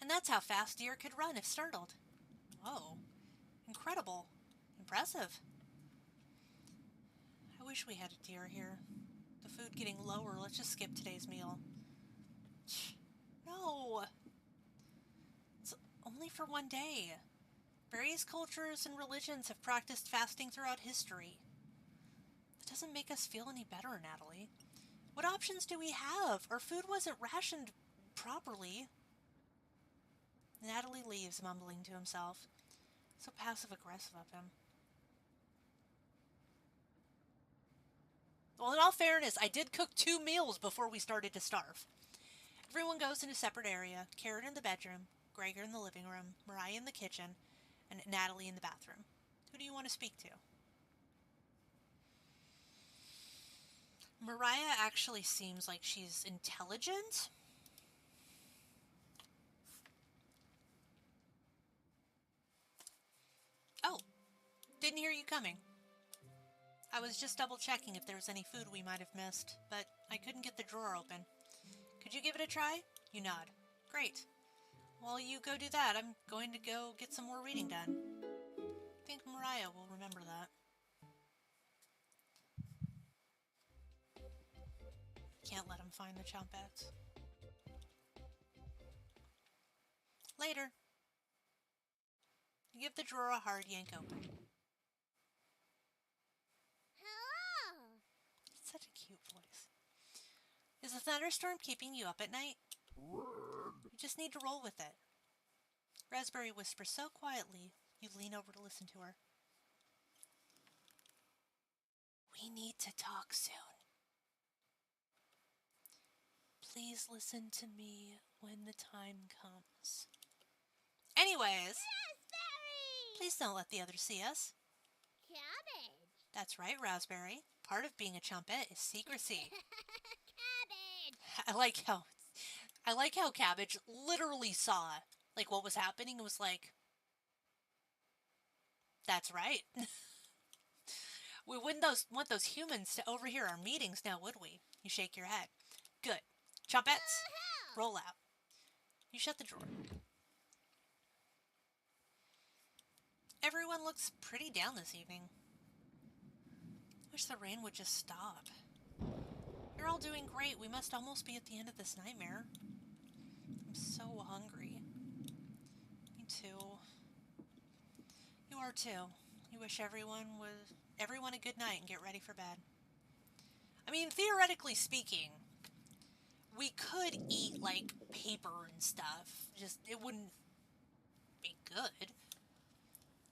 And that's how fast deer could run if startled. Whoa. Incredible. Impressive. I wish we had a deer here. The food getting lower. Let's just skip today's meal. No. It's only for one day. Various cultures and religions have practiced fasting throughout history. It doesn't make us feel any better, Natalie. What options do we have? Our food wasn't rationed properly. Natalie leaves, mumbling to himself. So passive-aggressive of him. Well, in all fairness, I did cook 2 meals before we started to starve. Everyone goes in a separate area. Karen in the bedroom, Gregor in the living room, Mariah in the kitchen, and Natalie in the bathroom. Who do you want to speak to? Mariah actually seems like she's intelligent. Oh, didn't hear you coming. I was just double checking if there was any food we might have missed, but I couldn't get the drawer open. Could you give it a try? You nod. Great. While you go do that, I'm going to go get some more reading done. I think Mariah will remember that. Can't let him find the chompettes. Later. You give the drawer a hard yank open. Hello. It's such a cute voice. Is the thunderstorm keeping you up at night? You just need to roll with it. Raspberry whispers so quietly, you lean over to listen to her. We need to talk soon. Please listen to me when the time comes. Anyways, Raspberry. please don't let the others see us. Cabbage. That's right, Raspberry. Part of being a chumpette is secrecy. Cabbage. I like how Cabbage literally saw what was happening and was like, that's right. We wouldn't want those humans to overhear our meetings now, would we? You shake your head. Good. Chumpettes, roll out. You shut the drawer. Everyone looks pretty down this evening. Wish the rain would just stop. You're all doing great. We must almost be at the end of this nightmare. I'm so hungry. Me too. You are too. You wish everyone a good night and get ready for bed. I mean, theoretically speaking, we could eat, like, paper and stuff. Just, it wouldn't be good.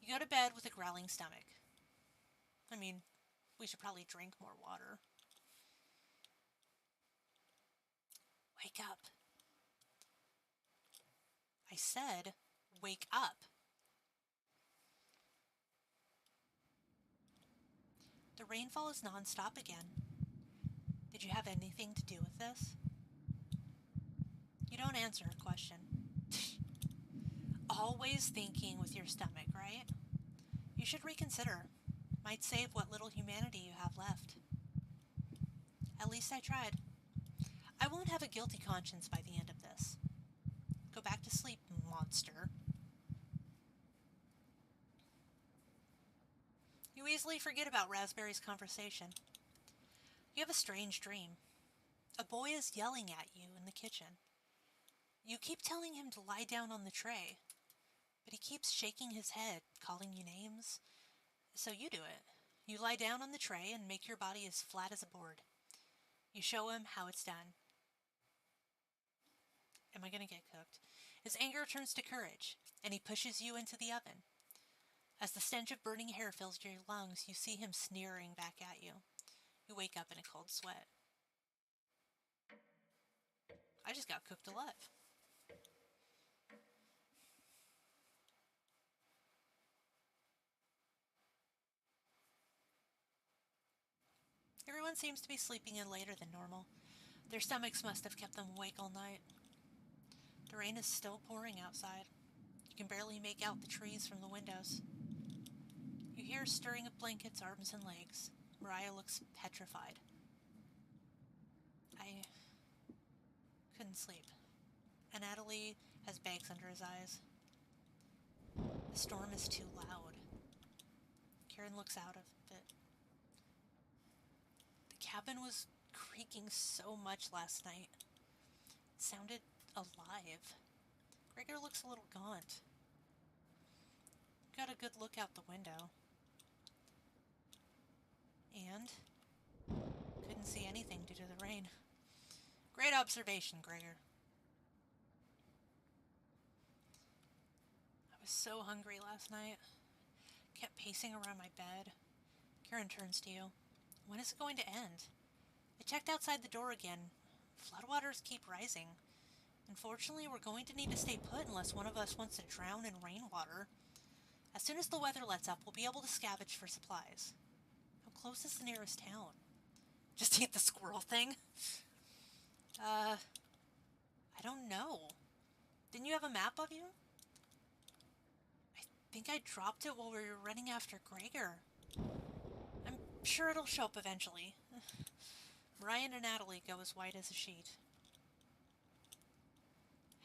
You go to bed with a growling stomach. I mean, we should probably drink more water. Wake up. I said, wake up. The rainfall is nonstop again. Did you have anything to do with this? You don't answer a question. Always thinking with your stomach, right? You should reconsider. Might save what little humanity you have left. At least I tried. I won't have a guilty conscience by the end of this. Go back to sleep, monster. You easily forget about Raspberry's conversation. You have a strange dream. A boy is yelling at you in the kitchen. You keep telling him to lie down on the tray, but he keeps shaking his head, calling you names. So you do it. You lie down on the tray and make your body as flat as a board. You show him how it's done. Am I going to get cooked? His anger turns to courage, and he pushes you into the oven. As the stench of burning hair fills your lungs, you see him sneering back at you. You wake up in a cold sweat. I just got cooked alive. Everyone seems to be sleeping in later than normal. Their stomachs must have kept them awake all night. The rain is still pouring outside. You can barely make out the trees from the windows. You hear stirring of blankets, arms, and legs. Mariah looks petrified. I couldn't sleep. And Natalie has bags under his eyes. The storm is too loud. Karen looks out of it. The cabin was creaking so much last night. It sounded alive. Gregor looks a little gaunt. Got a good look out the window. And couldn't see anything due to the rain. Great observation, Gregor. I was so hungry last night. Kept pacing around my bed. Karen turns to you. When is it going to end? I checked outside the door again. Floodwaters keep rising. Unfortunately, we're going to need to stay put unless one of us wants to drown in rainwater. As soon as the weather lets up, we'll be able to scavenge for supplies. How close is the nearest town? Just eat the squirrel thing? I don't know. Didn't you have a map of you? I think I dropped it while we were running after Gregor. I'm sure it'll show up eventually. Ryan and Natalie go as white as a sheet.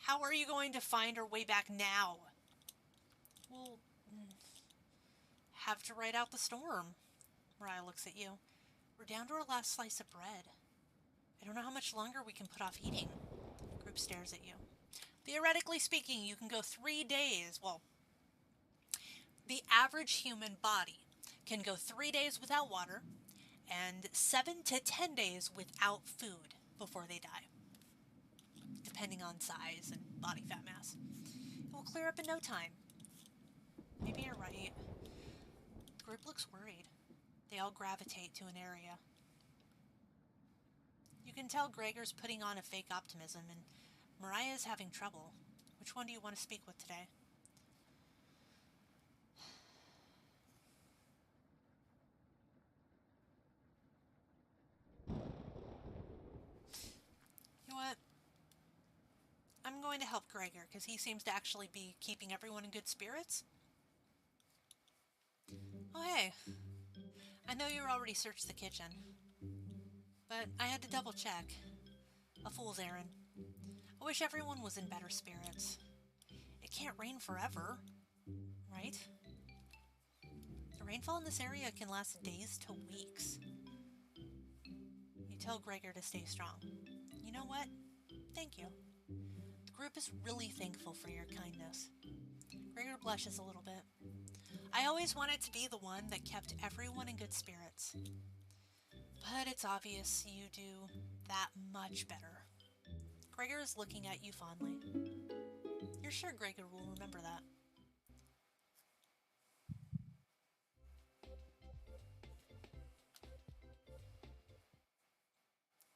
How are you going to find our way back now? We'll have to ride out the storm. Mariah looks at you. We're down to our last slice of bread. I don't know how much longer we can put off eating. Group stares at you. Theoretically speaking, you can go 3 days. Well, the average human body can go 3 days without water and 7 to 10 days without food before they die, depending on size and body fat mass. It will clear up in no time. Maybe you're right. The group looks worried. They all gravitate to an area. You can tell Gregor's putting on a fake optimism, and Mariah's having trouble. Which one do you want to speak with today? You know what? I'm going to help Gregor, because he seems to actually be keeping everyone in good spirits. Oh, hey. I know you already searched the kitchen, but I had to double check. A fool's errand. I wish everyone was in better spirits. It can't rain forever, right? The rainfall in this area can last days to weeks. You tell Gregor to stay strong. You know what? Thank you. The group is really thankful for your kindness. Gregor blushes a little bit. I always wanted to be the one that kept everyone in good spirits. But it's obvious you do that much better. Gregor is looking at you fondly. You're sure Gregor will remember that.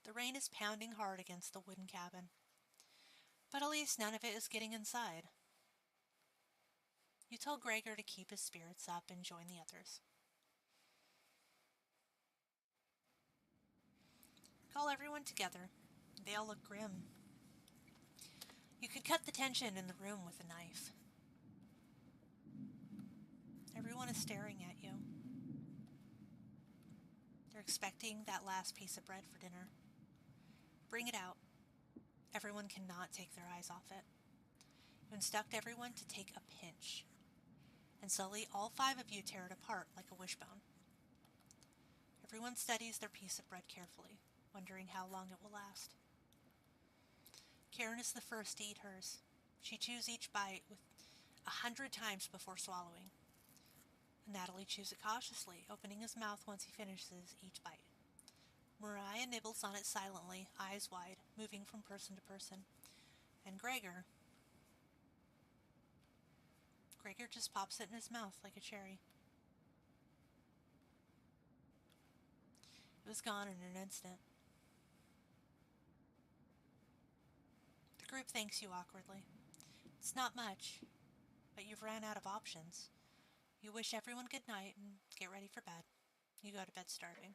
The rain is pounding hard against the wooden cabin, but at least none of it is getting inside. You tell Gregor to keep his spirits up and join the others. Call everyone together. They all look grim. You could cut the tension in the room with a knife. Everyone is staring at you. They're expecting that last piece of bread for dinner. Bring it out. Everyone cannot take their eyes off it. You instruct everyone to take a pinch. And slowly all 5 of you tear it apart like a wishbone. Everyone studies their piece of bread carefully, wondering how long it will last. Karen is the first to eat hers. She chews each bite with 100 times before swallowing. Natalie chews it cautiously, opening his mouth once he finishes each bite. Mariah nibbles on it silently, eyes wide, moving from person to person. And Gregor just pops it in his mouth like a cherry. It was gone in an instant. The group thanks you awkwardly. It's not much, but you've ran out of options. You wish everyone good night and get ready for bed. You go to bed starving.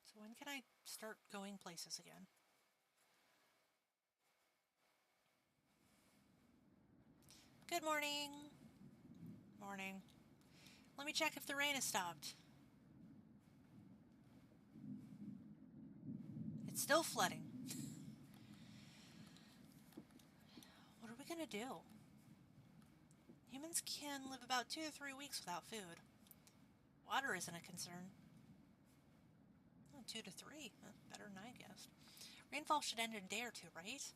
So when can I start going places again? Good morning. Morning. Let me check if the rain has stopped. It's still flooding. What are we gonna do? Humans can live about 2 to 3 weeks without food. Water isn't a concern. Oh, 2 to 3. Better than I guessed. Rainfall should end in a day or two, right?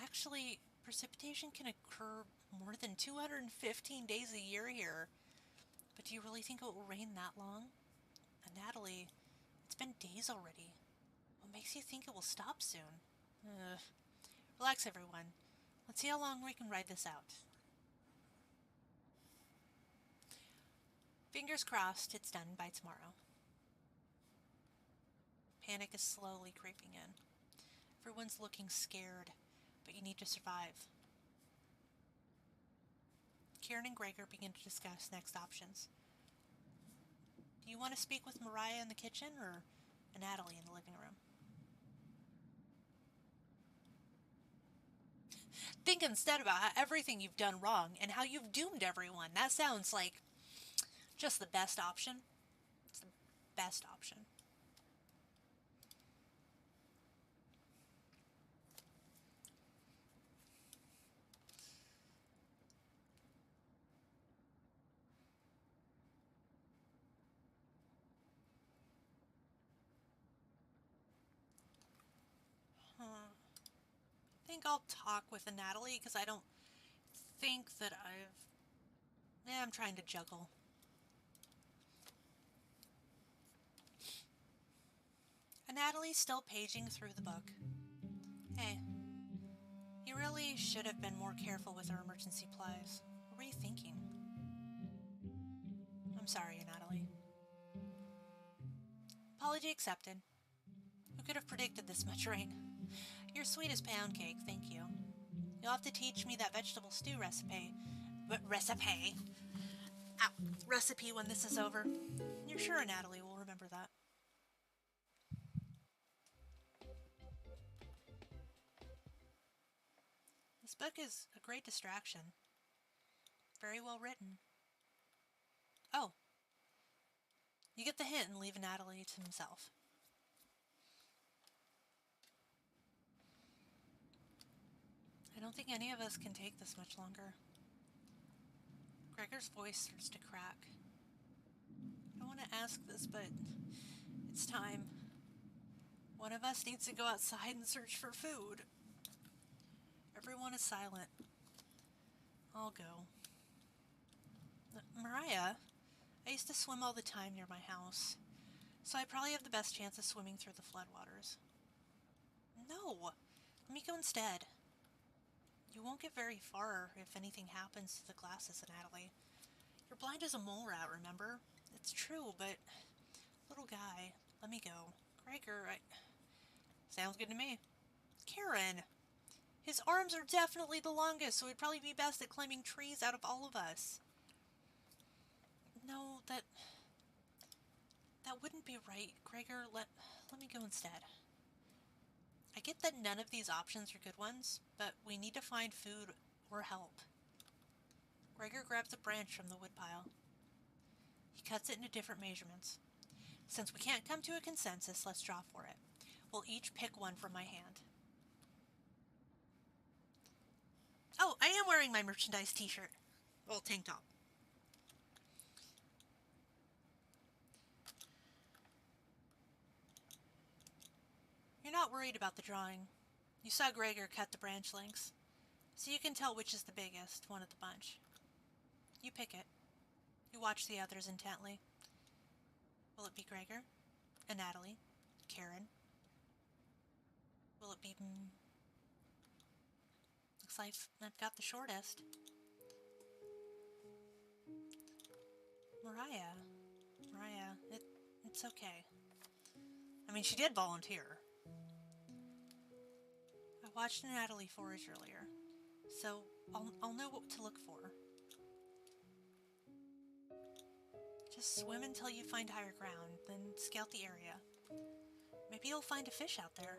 Actually, precipitation can occur more than 215 days a year here. But do you really think it will rain that long? Natalie, it's been days already. What makes you think it will stop soon? Relax, everyone. Let's see how long we can ride this out. Fingers crossed it's done by tomorrow. Panic is slowly creeping in. Everyone's looking scared, but you need to survive. Kieran and Gregor begin to discuss next options. Do you want to speak with Mariah in the kitchen or Natalie in the living room? Think instead about everything you've done wrong and how you've doomed everyone. That sounds like just the best option. It's the best option. I think I'll talk with Natalie because I don't think that I'm trying to juggle. Natalie's still paging through the book. Hey, you really should have been more careful with our emergency supplies. What were you thinking? I'm sorry, Natalie. Apology accepted. Who could have predicted this much rain? You're sweet as pound cake, thank you. You'll have to teach me that vegetable stew recipe. Recipe when this is over. You're sure Natalie will remember that. This book is a great distraction. Very well written. Oh. You get the hint and leave Natalie to himself. don't think any of us can take this much longer. Gregor's voice starts to crack. I don't want to ask this, but it's time. One of us needs to go outside and search for food. Everyone is silent. I'll go. Mariah, I used to swim all the time near my house, so I probably have the best chance of swimming through the floodwaters. No! Let me go instead. You won't get very far if anything happens to the glasses, Natalie. You're blind as a mole rat, remember? It's true, but... Little guy, let me go. Gregor, Sounds good to me. Karen! His arms are definitely the longest, so he'd probably be best at climbing trees out of all of us. No, that wouldn't be right. Gregor, let me go instead. I get that none of these options are good ones, but we need to find food or help. Gregor grabs a branch from the woodpile. He cuts it into different measurements. Since we can't come to a consensus, let's draw for it. We'll each pick one from my hand. Oh, I am wearing my merchandise t-shirt. Well, tank top. You're not worried about the drawing. You saw Gregor cut the branch lengths, so you can tell which is the biggest one of the bunch. You pick it. You watch the others intently. Will it be Gregor? And Natalie? Karen? Will it be... Looks like I've got the shortest. Mariah, it's okay. I mean, she did volunteer. I watched Natalie forage earlier, so I'll know what to look for. Just swim until you find higher ground, then scout the area. Maybe you'll find a fish out there.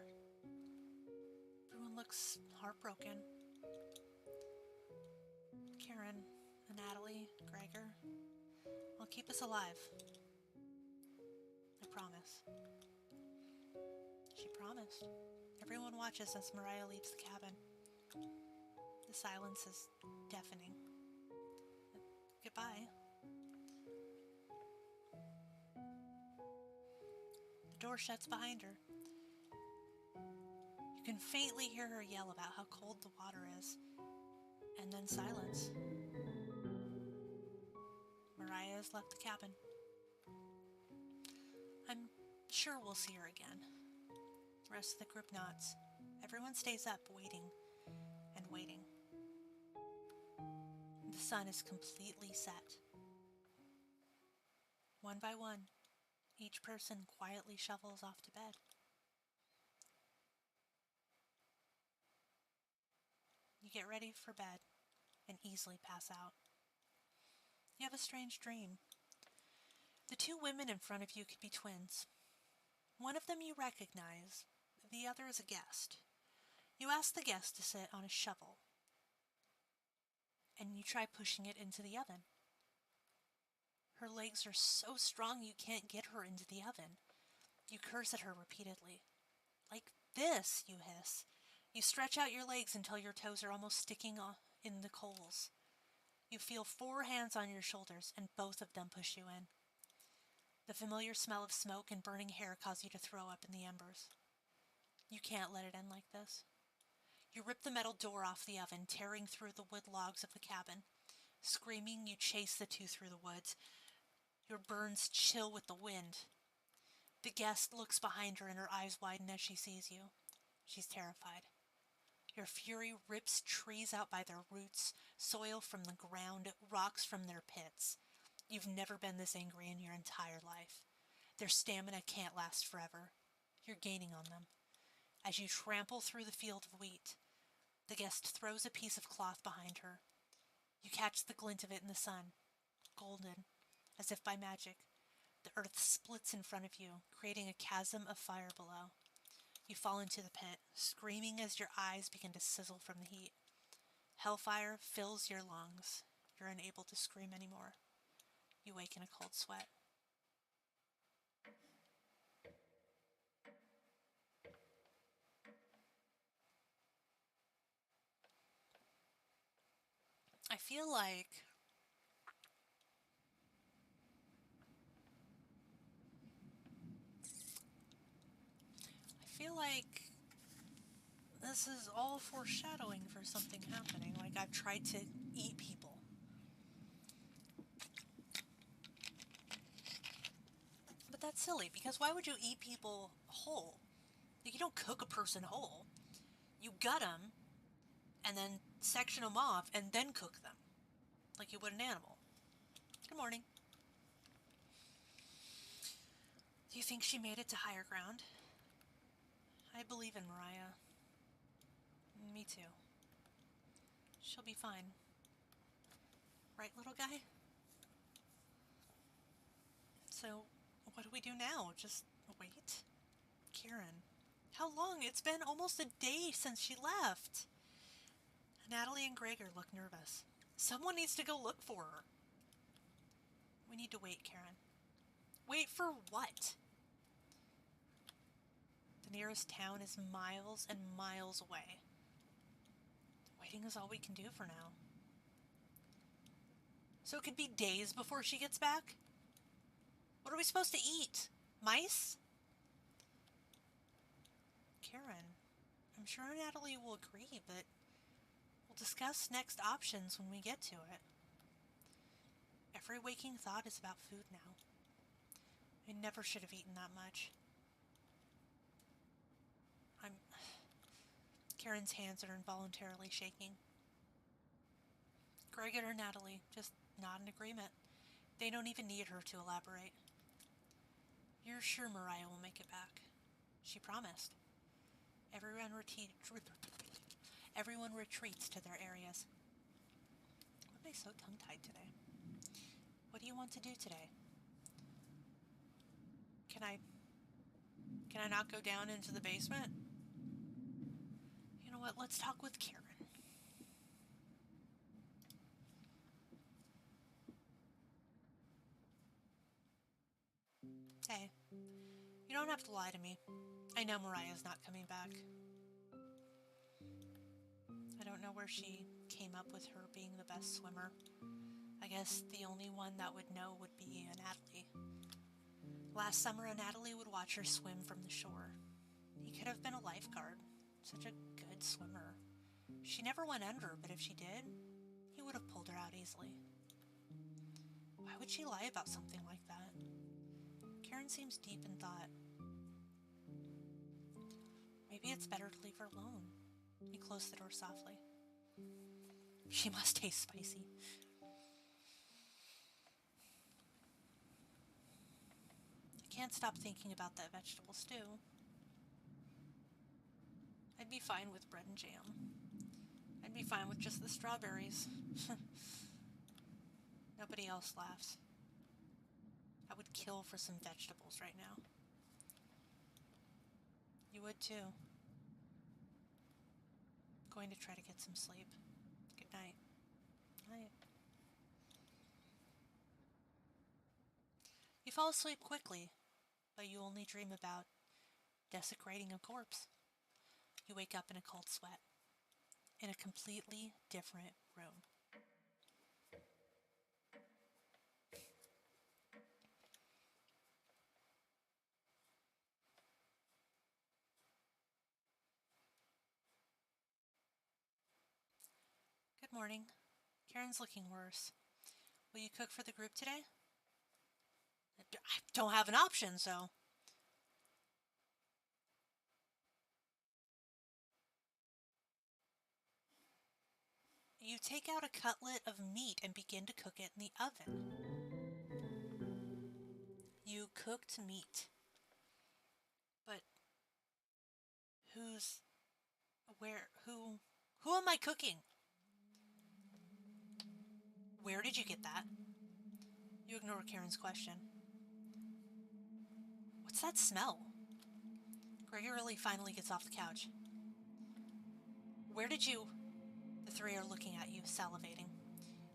Everyone looks heartbroken. Karen, and Natalie, Gregor, I'll keep us alive. I promise. She promised. Everyone watches as Mariah leaves the cabin. The silence is deafening. Goodbye. The door shuts behind her. You can faintly hear her yell about how cold the water is, and then silence. Mariah has left the cabin. I'm sure we'll see her again. The rest of the group nods. Everyone stays up, waiting and waiting. The sun is completely set. One by one, each person quietly shuffles off to bed. You get ready for bed and easily pass out. You have a strange dream. The two women in front of you could be twins. One of them you recognize, the other is a guest. You ask the guest to sit on a shovel, and you try pushing it into the oven. Her legs are so strong you can't get her into the oven. You curse at her repeatedly. Like this, you hiss. You stretch out your legs until your toes are almost sticking in the coals. You feel 4 hands on your shoulders, and both of them push you in. The familiar smell of smoke and burning hair cause you to throw up in the embers. You can't let it end like this. You rip the metal door off the oven, tearing through the wood logs of the cabin. Screaming, you chase the two through the woods. Your burns chill with the wind. The guest looks behind her and her eyes widen as she sees you. She's terrified. Your fury rips trees out by their roots, soil from the ground, rocks from their pits. You've never been this angry in your entire life. Their stamina can't last forever. You're gaining on them. As you trample through the field of wheat, the guest throws a piece of cloth behind her. You catch the glint of it in the sun, golden, as if by magic. The earth splits in front of you, creating a chasm of fire below. You fall into the pit, screaming as your eyes begin to sizzle from the heat. Hellfire fills your lungs. You're unable to scream anymore. You wake in a cold sweat. feel like this is all foreshadowing for something happening. Like I've tried to eat people. But that's silly, because why would you eat people whole? Like, you don't cook a person whole. You gut them, and then section them off, and then cook them. Like you would an animal. Good morning. Do you think she made it to higher ground? I believe in Mariah. Me too. She'll be fine. Right, little guy? So, what do we do now? Just wait? Karen. How long? It's been almost a day since she left. Natalie and Gregor look nervous. Someone needs to go look for her. We need to wait, Karen. Wait for what? The nearest town is miles and miles away. Waiting is all we can do for now. So it could be days before she gets back? What are we supposed to eat? Mice? Karen, I'm sure Natalie will agree, but we'll discuss next options when we get to it. Every waking thought is about food now. I never should have eaten that much. Karen's hands are involuntarily shaking. Gregor or Natalie, just not in agreement. They don't even need her to elaborate. You're sure Mariah will make it back? She promised. Everyone retreats to their areas. Why am I so tongue-tied today? What do you want to do today? Can I not go down into the basement? You know what? Let's talk with Karen. Hey, you don't have to lie to me. I know Mariah's not coming back. I don't know where she came up with her being the best swimmer. I guess the only one that would know would be Natalie. Last summer, Natalie would watch her swim from the shore. He could have been a lifeguard. Such a good swimmer. She never went under, but if she did, he would have pulled her out easily. Why would she lie about something like that? Karen seems deep in thought. Maybe it's better to leave her alone. He closed the door softly. She must taste spicy. I can't stop thinking about that vegetable stew. I'd be fine with bread and jam. I'd be fine with just the strawberries. Nobody else laughs. I would kill for some vegetables right now. You would too. I'm going to try to get some sleep. Good night. Night. You fall asleep quickly, but you only dream about desecrating a corpse. You wake up in a cold sweat, in a completely different room. Good morning. Karen's looking worse. Will you cook for the group today? I don't have an option, so... You take out a cutlet of meat and begin to cook it in the oven. You cooked meat. But who am I cooking? Where did you get that? You ignore Karen's question. What's that smell? Gregory finally gets off the couch. Where did you... The three are looking at you, salivating.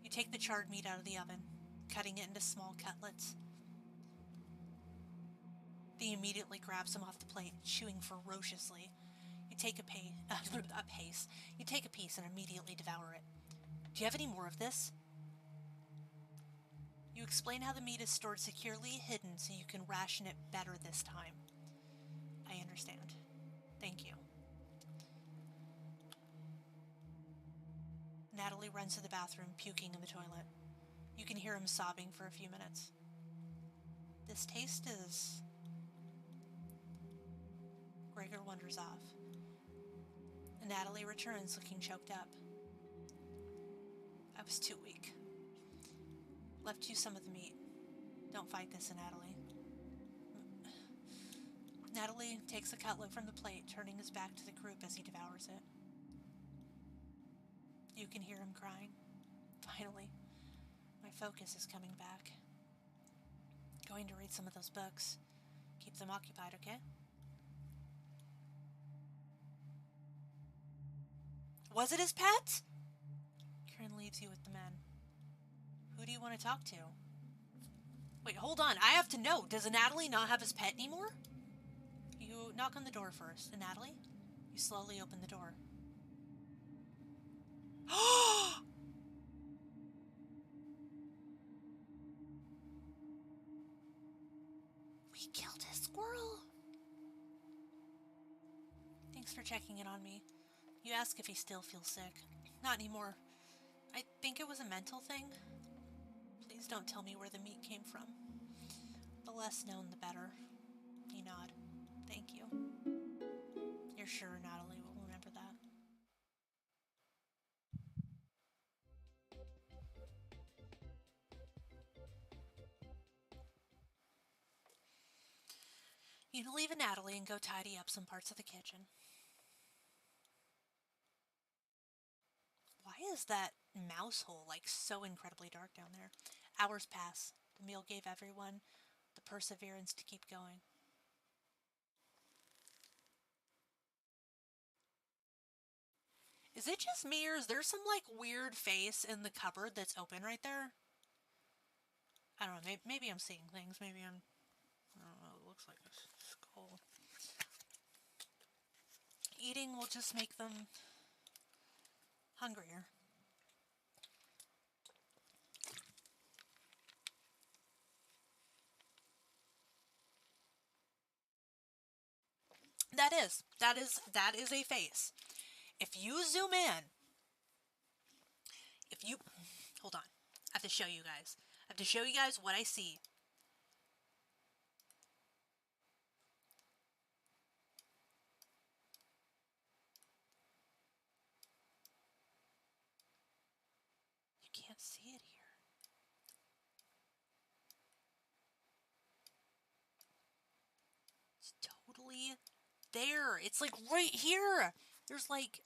You take the charred meat out of the oven, cutting it into small cutlets. They immediately grab some off the plate, chewing ferociously. You take a piece and immediately devour it. Do you have any more of this? You explain how the meat is stored securely hidden so you can ration it better this time. I understand. Thank you. Natalie runs to the bathroom, puking in the toilet. You can hear him sobbing for a few minutes. This taste is... Gregor wanders off. Natalie returns looking choked up. I was too weak. Left you some of the meat. Don't fight this, Natalie. Natalie takes a cutlet from the plate, turning his back to the group as he devours it. You can hear him crying. Finally, my focus is coming back. Going to read some of those books. Keep them occupied, okay? Was it his pet? Kieran leaves you with the men. Who do you want to talk to? Wait, hold on. I have to know. Does Natalie not have his pet anymore? You knock on the door first. And Natalie? You slowly open the door. We killed his squirrel. Thanks for checking in on me. You ask if he still feels sick. Not anymore. I think it was a mental thing. Please don't tell me where the meat came from. The less known, the better. You nod. Thank you. You're sure Natalie will remember that? You can leave Natalie and go tidy up some parts of the kitchen. Why is that mouse hole like so incredibly dark down there? Hours pass. The meal gave everyone the perseverance to keep going. Is it just me, or is there some like weird face in the cupboard that's open right there? I don't know, maybe I'm seeing things, maybe I don't know, it looks like a skull. Eating will just make them hungrier. That is a face. If you zoom in, hold on, I have to show you guys. I have to show you guys what I see. You can't see it here. It's totally there. It's like right here. There's like...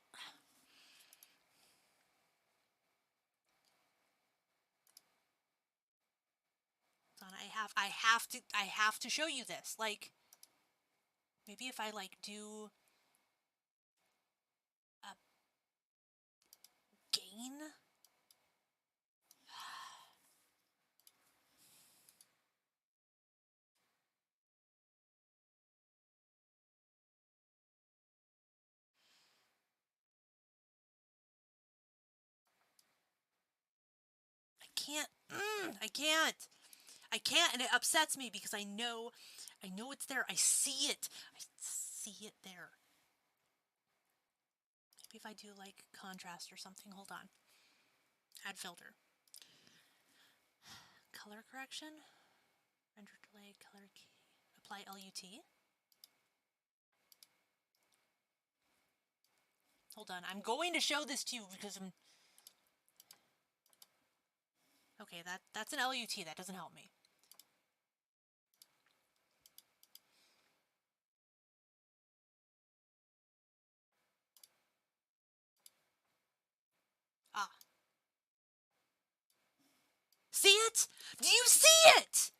Hold on, I have to show you this. Like, maybe if I like do a gain. I can't, and it upsets me because I know it's there. I see it there. Maybe if I do like contrast or something. Hold on. Add filter. Color correction. Render delay, color key. Apply LUT. Hold on. I'm going to show this to you because I'm... Okay, that's an LUT. That doesn't help me. Ah. See it? Do you see it?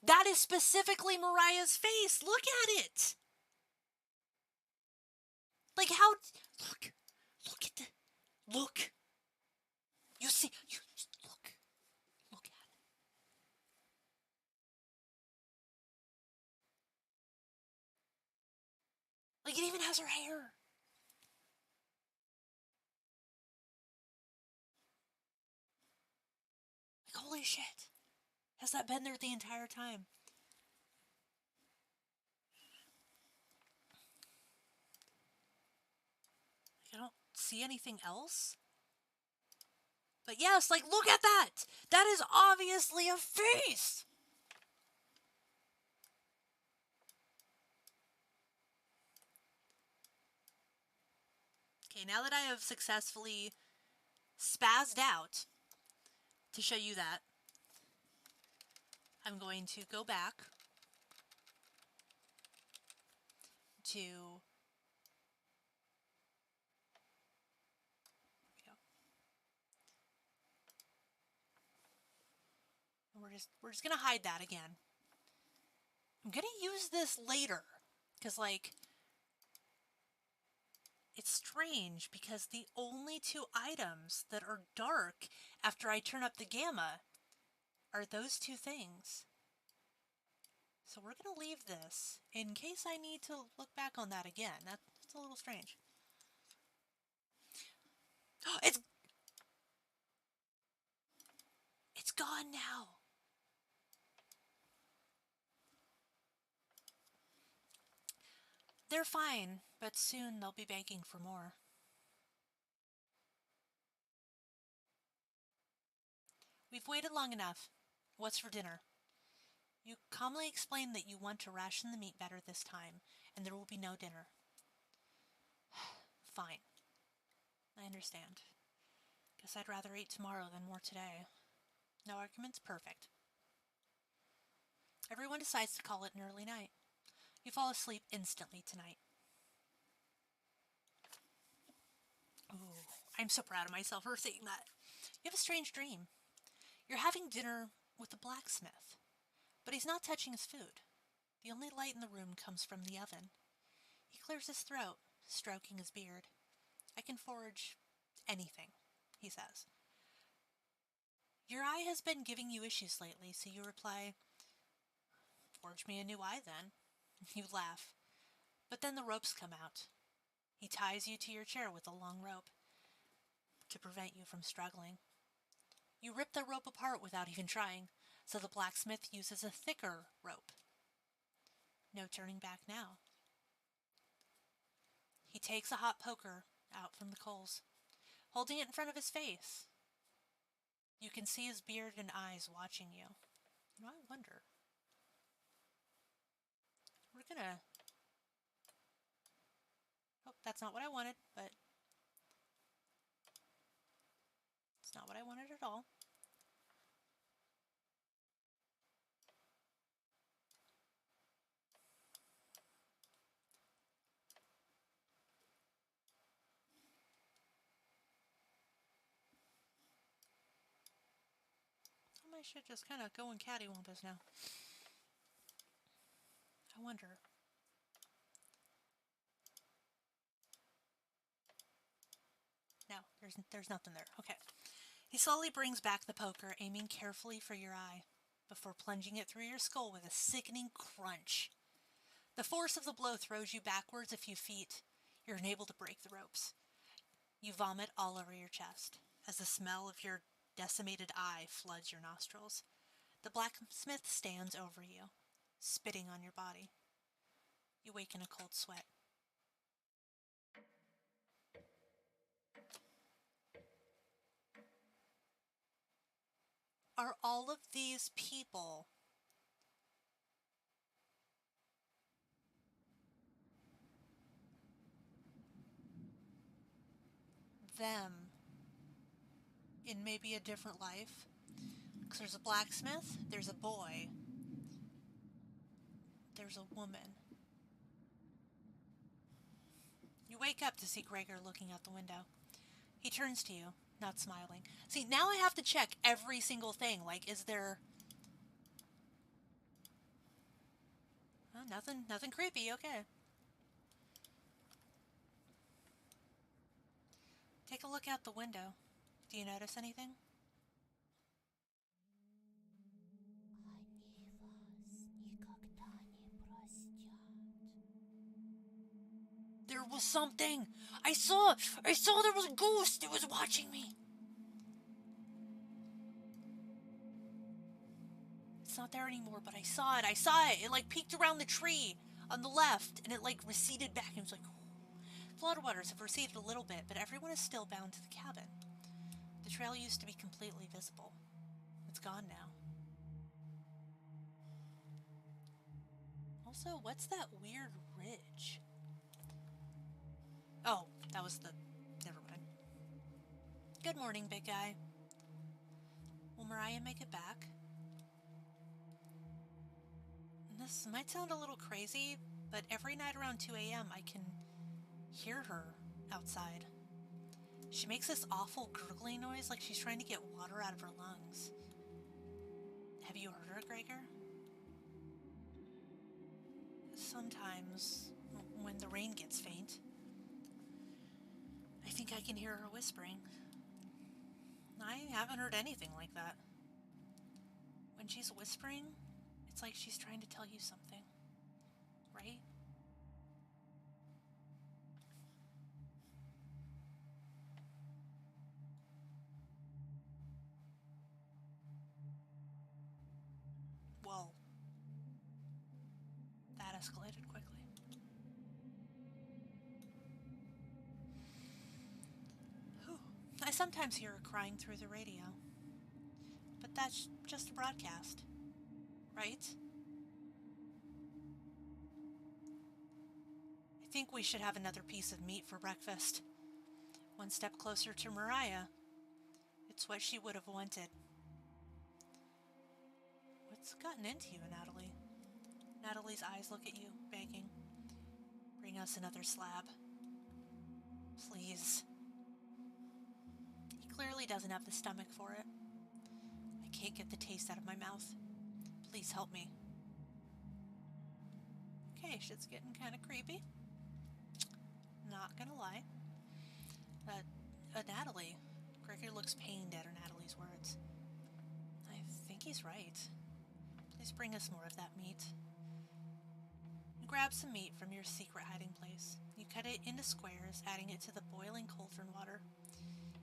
That is specifically Mariah's face. Look at it. Like how... Look at the... Look. You see... Look. Look at it. Like it even has her hair. Holy shit. Has that been there the entire time? I don't see anything else. But yes, like, look at that! That is obviously a face! Okay, now that I have successfully spazzed out to show you that, I'm going to go back to... We're just gonna hide that again. I'm gonna use this later, because, like, it's strange, because the only two items that are dark after I turn up the gamma are those two things. So we're gonna leave this in case I need to look back on that again. That's a little strange. It's gone now. They're fine, but soon they'll be begging for more. We've waited long enough. What's for dinner? You calmly explain that you want to ration the meat better this time, and there will be no dinner. Fine. I understand. Guess I'd rather eat tomorrow than more today. No argument's perfect. Everyone decides to call it an early night. You fall asleep instantly tonight. Ooh, I'm so proud of myself for saying that. You have a strange dream. You're having dinner with the blacksmith, but he's not touching his food. The only light in the room comes from the oven. He clears his throat, stroking his beard. I can forge anything, he says. Your eye has been giving you issues lately, so you reply, forge me a new eye then. You laugh. But then the ropes come out. He ties you to your chair with a long rope to prevent you from struggling. You rip the rope apart without even trying, so the blacksmith uses a thicker rope. No turning back now. He takes a hot poker out from the coals, holding it in front of his face. You can see his beard and eyes watching you. I wonder. We're gonna... Oh, that's not what I wanted, but... It's not what I wanted at all. I should just kind of go in cattywampus now. I wonder. No, there's nothing there. Okay. He slowly brings back the poker, aiming carefully for your eye, before plunging it through your skull with a sickening crunch. The force of the blow throws you backwards a few feet. You're unable to break the ropes. You vomit all over your chest, as the smell of your decimated eye floods your nostrils. The blacksmith stands over you, spitting on your body. You wake in a cold sweat. Are all of these people them in maybe a different life? Because there's a blacksmith, there's a boy, there's a woman. You wake up to see Gregor looking out the window. He turns to you, not smiling. See, now I have to check every single thing. Like, is there... Oh, nothing creepy, okay. Take a look out the window. Do you notice anything? There was something! I saw there was a ghost! It was watching me! it's not there anymore, but I saw it. I saw it. It, like, peeked around the tree on the left, and it, like, receded back. And it was like, floodwaters have receded a little bit, but everyone is still bound to the cabin. The trail used to be completely visible. It's gone now. Also, what's that weird ridge? Oh, that was the... Never mind. Good morning, big guy. Will Mariah make it back? This might sound a little crazy, but every night around 2 a.m. I can hear her outside. She makes this awful gurgling noise like she's trying to get water out of her lungs. Have you heard her, Gregor? Sometimes, when the rain gets faint, I think I can hear her whispering. I haven't heard anything like that. When she's whispering, it's like she's trying to tell you something, right? Whoa. That escalated quickly. Whew. I sometimes hear her crying through the radio. But that's just a broadcast, right? I think we should have another piece of meat for breakfast. One step closer to Mariah. It's what she would have wanted. What's gotten into you, Natalie? Natalie's eyes look at you, begging. Bring us another slab. Please. He clearly doesn't have the stomach for it. I can't get the taste out of my mouth. Please help me. Okay, shit's getting kind of creepy. Not gonna lie. Natalie. Gregor looks pained at her Natalie's words. I think he's right. Please bring us more of that meat. You grab some meat from your secret hiding place. You cut it into squares, adding it to the boiling cauldron water.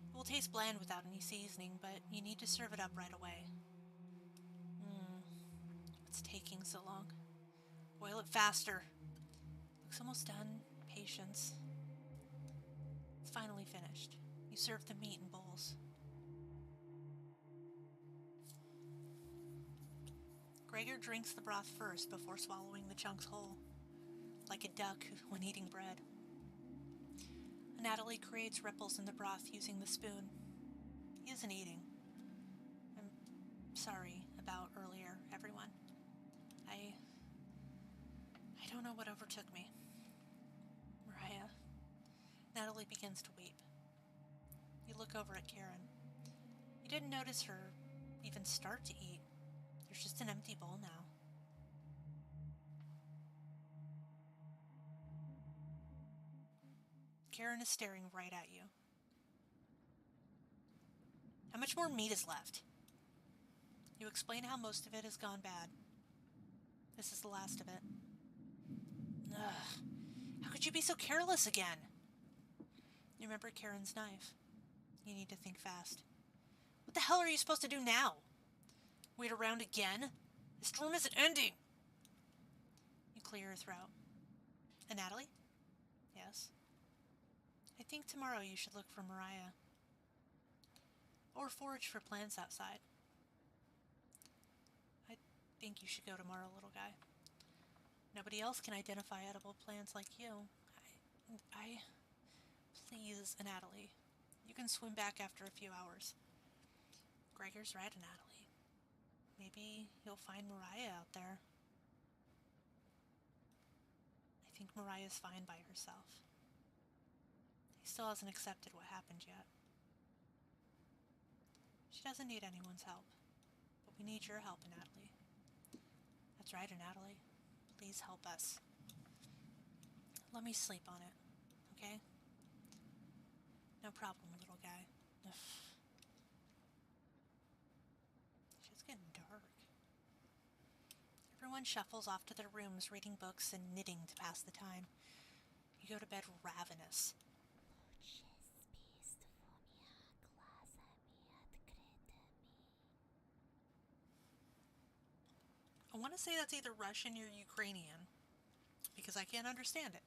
It will taste bland without any seasoning, but you need to serve it up right away. What's taking so long? Boil it faster. Looks almost done. Patience. It's finally finished. You serve the meat in bowls. Gregor drinks the broth first before swallowing the chunks whole, like a duck when eating bread. Natalie creates ripples in the broth using the spoon. He isn't eating. I'm sorry about earlier, everyone. I don't know what overtook me. Mariah. Natalie begins to weep. You look over at Karen. You didn't notice her even start to eat. There's just an empty bowl now. Karen is staring right at you. How much more meat is left? You explain how most of it has gone bad. This is the last of it. Ugh. How could you be so careless again? You remember Karen's knife. You need to think fast. What the hell are you supposed to do now? Wait around again? The storm isn't ending! You clear your throat. And Natalie? Yes? I think tomorrow you should look for Mariah. Or forage for plants outside. I think you should go tomorrow, little guy. Nobody else can identify edible plants like you. Please, Natalie. You can swim back after a few hours. Gregor's right, Natalie. Maybe you'll find Mariah out there. I think Mariah's fine by herself. He still hasn't accepted what happened yet. She doesn't need anyone's help, but we need your help, Natalie. That's right, Natalie. Please help us. Let me sleep on it, okay? No problem, little guy. Ugh. It's getting dark. Everyone shuffles off to their rooms, reading books and knitting to pass the time. You go to bed ravenous. want to say that's either Russian or Ukrainian, because I can't understand it.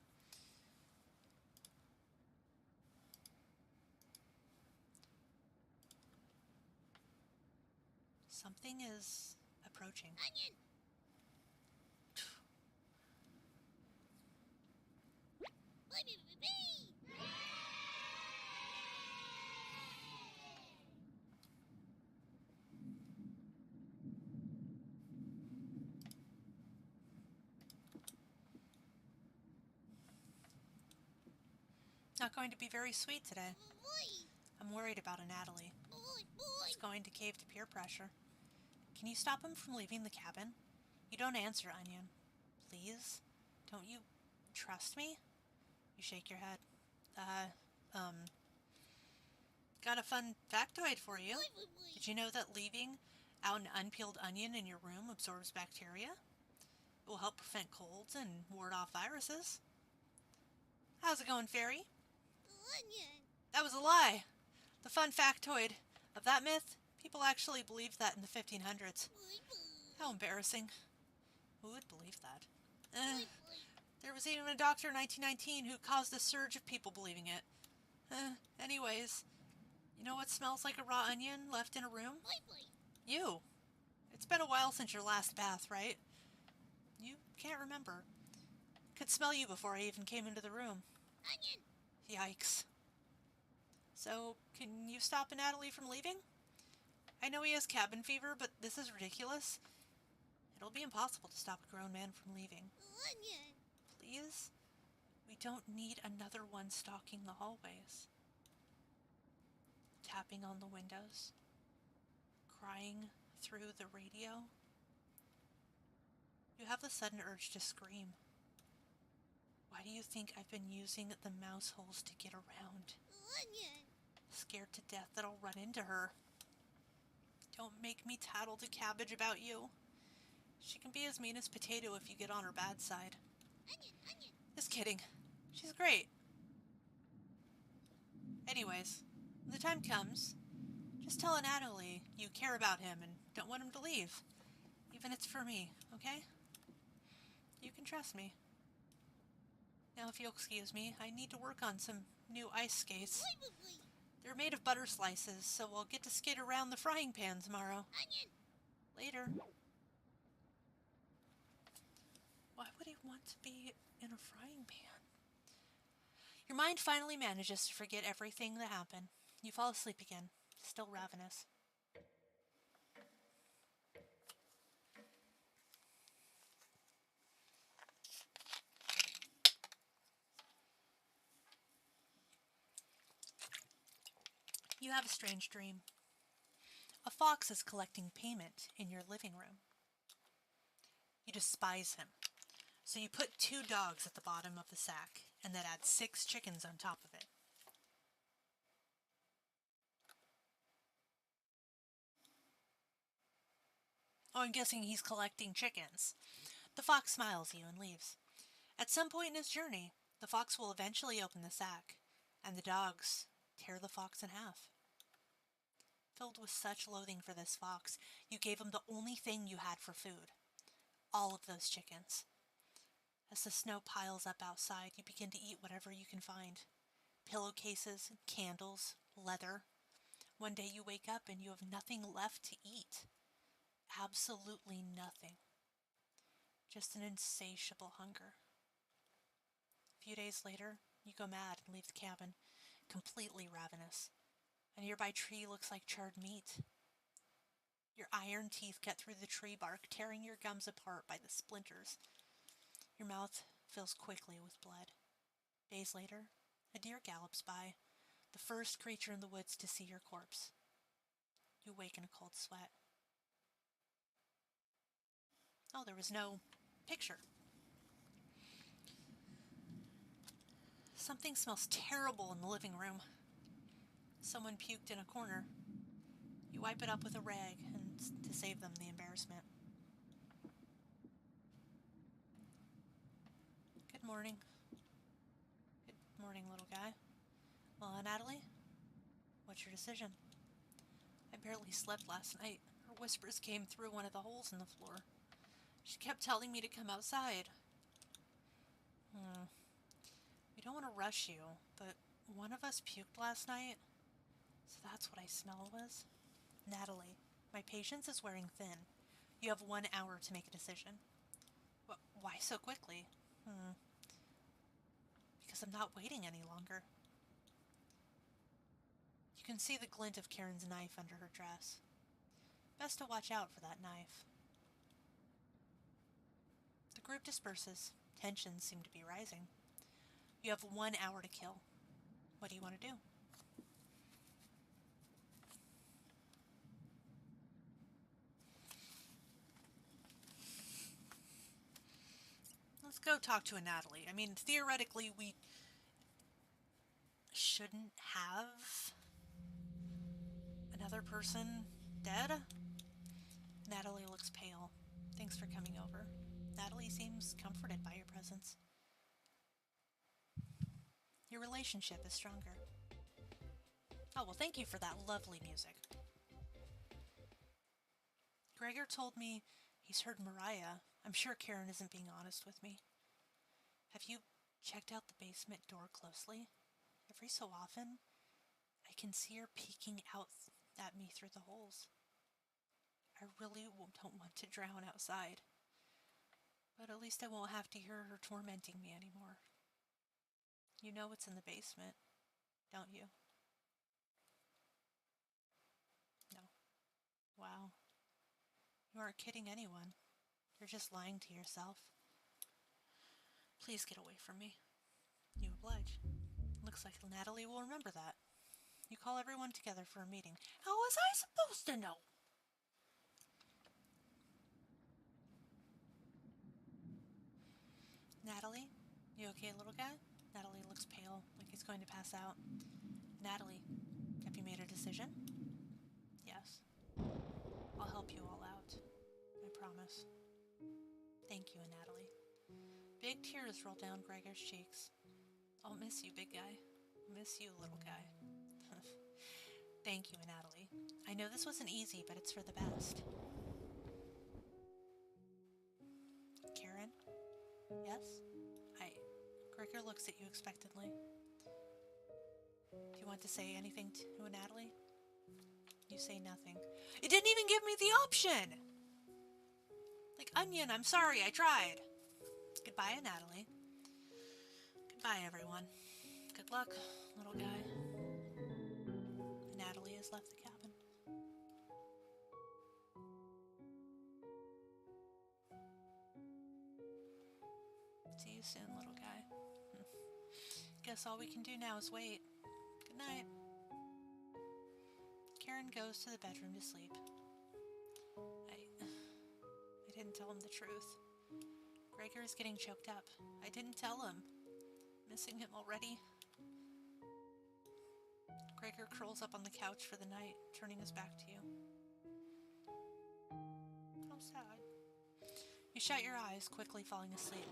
Something is approaching. Onion. Not going to be very sweet today. I'm worried about a Natalie. He's going to cave to peer pressure. Can you stop him from leaving the cabin? You don't answer, Onion. Please? Don't you trust me? You shake your head. Got a fun factoid for you. Did you know that leaving out an unpeeled onion in your room absorbs bacteria? It will help prevent colds and ward off viruses. How's it going, Fairy? Onion. That was a lie. The fun factoid of that myth, people actually believed that in the 1500s. How embarrassing. Who would believe that? There was even a doctor in 1919 who caused a surge of people believing it. Anyways, you know what smells like a raw onion left in a room? You. It's been a while since your last bath, right? You can't remember. Could smell you before I even came into the room. Onion. Yikes. So, can you stop Natalie from leaving? I know he has cabin fever, but this is ridiculous. It'll be impossible to stop a grown man from leaving. Onion. Please? We don't need another one stalking the hallways. Tapping on the windows. Crying through the radio. You have the sudden urge to scream. Why do you think I've been using the mouse holes to get around? Onion. Scared to death that I'll run into her. Don't make me tattle to Cabbage about you. She can be as mean as Potato if you get on her bad side. Onion. Onion. Just kidding. She's great. Anyways, when the time comes, just tell Natalie you care about him and don't want him to leave. Even if it's for me, okay? You can trust me. Now, if you'll excuse me, I need to work on some new ice skates. They're made of butter slices, so we'll get to skate around the frying pan tomorrow. Onion. Later. Why would he want to be in a frying pan? Your mind finally manages to forget everything that happened. You fall asleep again, still ravenous. You have a strange dream. A fox is collecting payment in your living room. You despise him, so you put 2 dogs at the bottom of the sack and then add 6 chickens on top of it. Oh, I'm guessing he's collecting chickens. The fox smiles at you and leaves. At some point in his journey, the fox will eventually open the sack, and the dogs tear the fox in half. Filled with such loathing for this fox, you gave him the only thing you had for food. All of those chickens. As the snow piles up outside, you begin to eat whatever you can find. Pillowcases, candles, leather. One day you wake up and you have nothing left to eat. Absolutely nothing. Just an insatiable hunger. A few days later, you go mad and leave the cabin, completely ravenous. A nearby tree looks like charred meat. Your iron teeth cut through the tree bark, tearing your gums apart by the splinters. Your mouth fills quickly with blood. Days later, a deer gallops by, the first creature in the woods to see your corpse. You wake in a cold sweat. Oh, there was no picture. Something smells terrible in the living room. Someone puked in a corner. You wipe it up with a rag and to save them the embarrassment. Good morning. Good morning, little guy. Well, Natalie, what's your decision? I barely slept last night. Her whispers came through one of the holes in the floor. She kept telling me to come outside. We don't want to rush you, but one of us puked last night, so that's what I smell was. Natalie, my patience is wearing thin. You have 1 hour to make a decision. Why so quickly? Because I'm not waiting any longer. You can see the glint of Karen's knife under her dress. Best to watch out for that knife. The group disperses. Tensions seem to be rising. You have 1 hour to kill. What do you want to do? Let's go talk to a Natalie. I mean, theoretically, we shouldn't have another person dead. Natalie looks pale. Thanks for coming over. Natalie seems comforted by your presence. Your relationship is stronger. Oh, well, thank you for that lovely music. Gregor told me he's heard Mariah. I'm sure Karen isn't being honest with me. Have you checked out the basement door closely? Every so often, I can see her peeking out at me through the holes. I really don't want to drown outside. But at least I won't have to hear her tormenting me anymore. You know what's in the basement, don't you? No. Wow. You aren't kidding anyone. You're just lying to yourself. Please get away from me. You oblige. Looks like Natalie will remember that. You call everyone together for a meeting. How was I supposed to know? Natalie? You okay, little guy? Natalie looks pale, like he's going to pass out. Natalie, have you made a decision? Yes. I'll help you all out. I promise. Thank you, Natalie. Big tears roll down Gregor's cheeks. I'll miss you, big guy. I'll miss you, little guy. Thank you, Natalie. I know this wasn't easy, but it's for the best. Karen? Yes? Gregor looks at you expectantly. Do you want to say anything to Natalie? You say nothing. It didn't even give me the option! Like, Onion, I'm sorry, I tried. Goodbye, Natalie. Goodbye, everyone. Good luck, little guy. Natalie has left the cabin. See you soon, little guy. Guess all we can do now is wait. Good night. Karen goes to the bedroom to sleep. I didn't tell him the truth. Gregor is getting choked up. I didn't tell him. Missing him already. Gregor curls up on the couch for the night, turning his back to you. How sad. You shut your eyes, quickly falling asleep.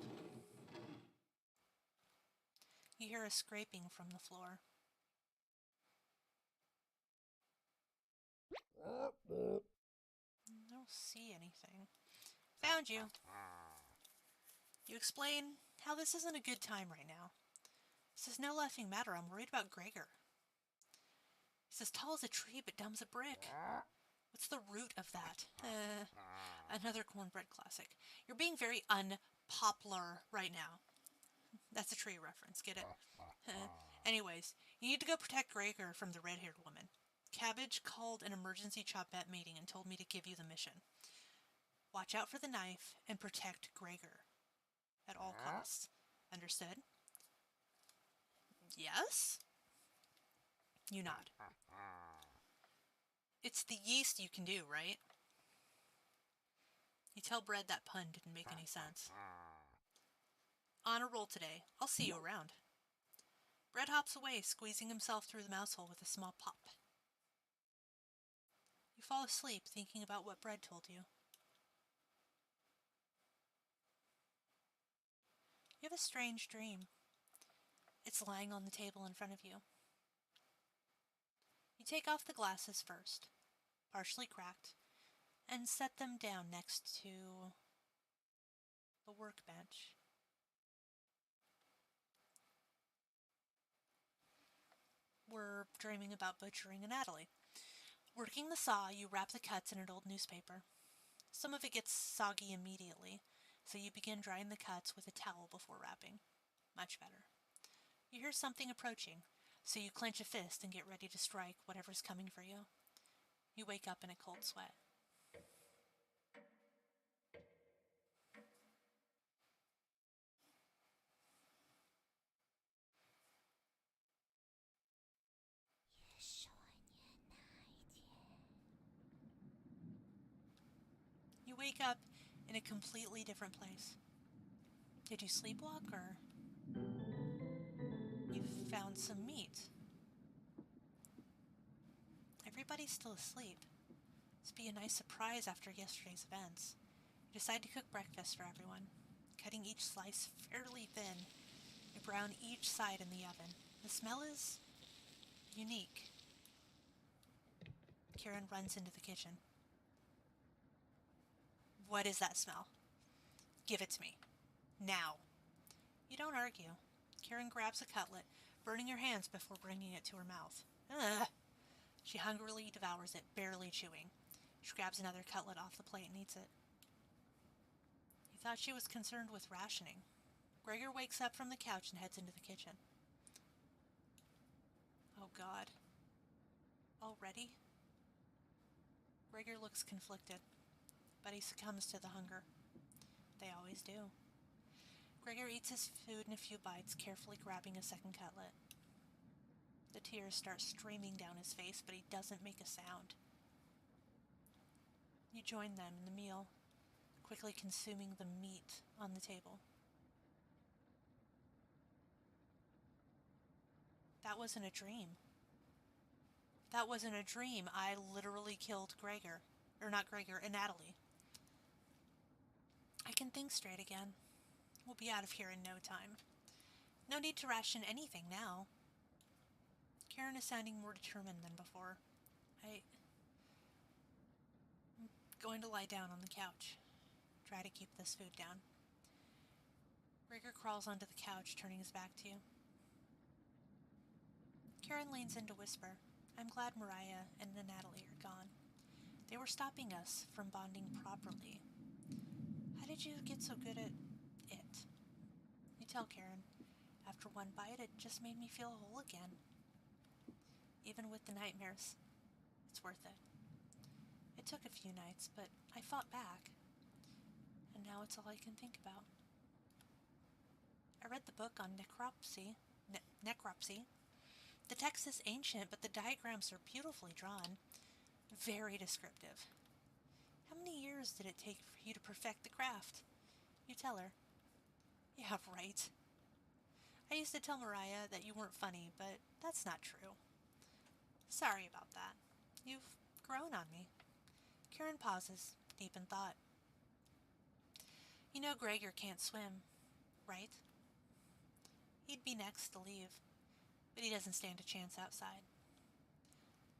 You hear a scraping from the floor. I don't see anything. Found you. You explain how this isn't a good time right now. This is no laughing matter. I'm worried about Gregor. He's as tall as a tree, but dumb as a brick. What's the root of that? Another cornbread classic. You're being very unpopular right now. That's a tree reference, get it? Anyways, you need to go protect Gregor from the red-haired woman. Cabbage called an emergency chopette meeting and told me to give you the mission. Watch out for the knife and protect Gregor. At all costs. Understood? Yes? You nod. It's the yeast you can do, right? You tell Bread that pun didn't make any sense. On a roll today. I'll see you around. Bread hops away, squeezing himself through the mouse hole with a small pop. You fall asleep, thinking about what Bread told you. You have a strange dream. It's lying on the table in front of you. You take off the glasses first, partially cracked, and set them down next to the workbench. We're dreaming about butchering a Natalie. Working the saw, you wrap the cuts in an old newspaper. Some of it gets soggy immediately, so you begin drying the cuts with a towel before wrapping. Much better. You hear something approaching, so you clench a fist and get ready to strike whatever's coming for you. You wake up in a cold sweat. You wake up in a completely different place. Did you sleepwalk or you found some meat? Everybody's still asleep. This would be a nice surprise after yesterday's events. You decide to cook breakfast for everyone, cutting each slice fairly thin. You brown each side in the oven. The smell is unique. Karen runs into the kitchen. What is that smell? Give it to me. Now. You don't argue. Karen grabs a cutlet, burning her hands before bringing it to her mouth. Ugh. She hungrily devours it, barely chewing. She grabs another cutlet off the plate and eats it. You thought she was concerned with rationing. Gregor wakes up from the couch and heads into the kitchen. Oh God. Already? Gregor looks conflicted, but he succumbs to the hunger. They always do. Gregor eats his food in a few bites, carefully grabbing a second cutlet. The tears start streaming down his face, but he doesn't make a sound. You join them in the meal, quickly consuming the meat on the table. That wasn't a dream. That wasn't a dream. I literally killed Gregor. Or not Gregor, Natalie. I can think straight again. We'll be out of here in no time. No need to ration anything now. Karen is sounding more determined than before. I'm going to lie down on the couch. Try to keep this food down. Gregor crawls onto the couch, turning his back to you. Karen leans in to whisper, I'm glad Mariah and Natalie are gone. They were stopping us from bonding properly. How did you get so good at it? You tell Karen, after one bite, it just made me feel whole again. Even with the nightmares, it's worth it. It took a few nights, but I fought back. And now it's all I can think about. I read the book on necropsy. The text is ancient, but the diagrams are beautifully drawn. Very descriptive. How many years did it take for you to perfect the craft? You tell her. Yeah, right. I used to tell Mariah that you weren't funny, but that's not true. Sorry about that. You've grown on me. Karen pauses, deep in thought. You know Gregor can't swim, right? He'd be next to leave, but he doesn't stand a chance outside.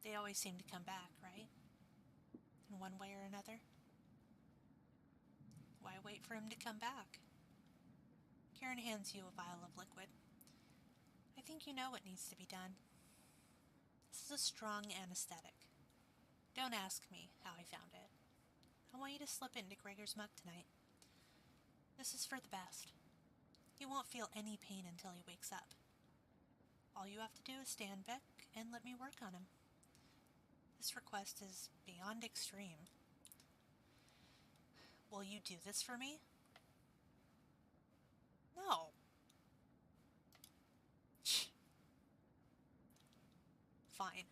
They always seem to come back, right? In one way or another. Why wait for him to come back? Karen hands you a vial of liquid. I think you know what needs to be done. This is a strong anesthetic. Don't ask me how I found it. I want you to slip into Gregor's mug tonight. This is for the best. He won't feel any pain until he wakes up. All you have to do is stand back and let me work on him. This request is beyond extreme. Will you do this for me? No. Fine.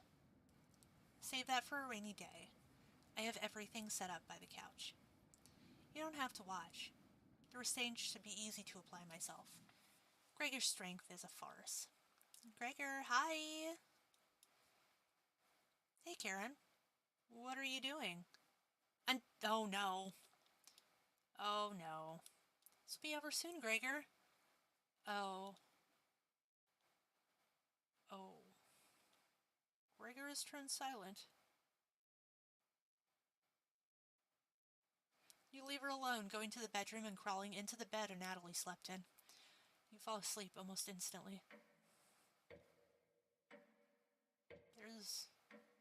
Save that for a rainy day. I have everything set up by the couch. You don't have to watch. The restraint should be easy to apply myself. Gregor's strength is a farce. Gregor, hi! Hey, Karen. What are you doing? Oh, no. Oh, no. This will be over soon, Gregor. Oh. Oh. Gregor has turned silent. You You leave her alone, going to the bedroom and crawling into the bed Natalie slept in. You fall asleep almost instantly. There's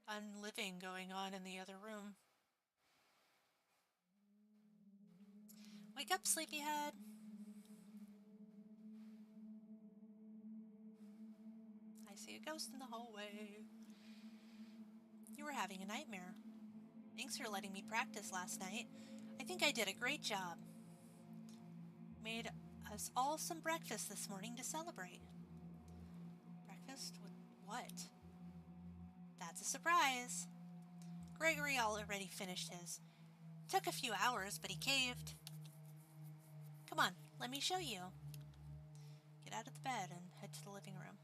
unliving going on in the other room. Wake up, sleepyhead. I see a ghost in the hallway. You were having a nightmare. Thanks for letting me practice last night. I think I did a great job. Made us all some breakfast this morning to celebrate. Breakfast with what? That's a surprise. Gregory already finished his. Took a few hours, but he caved. Come on, let me show you. Get out of the bed and head to the living room.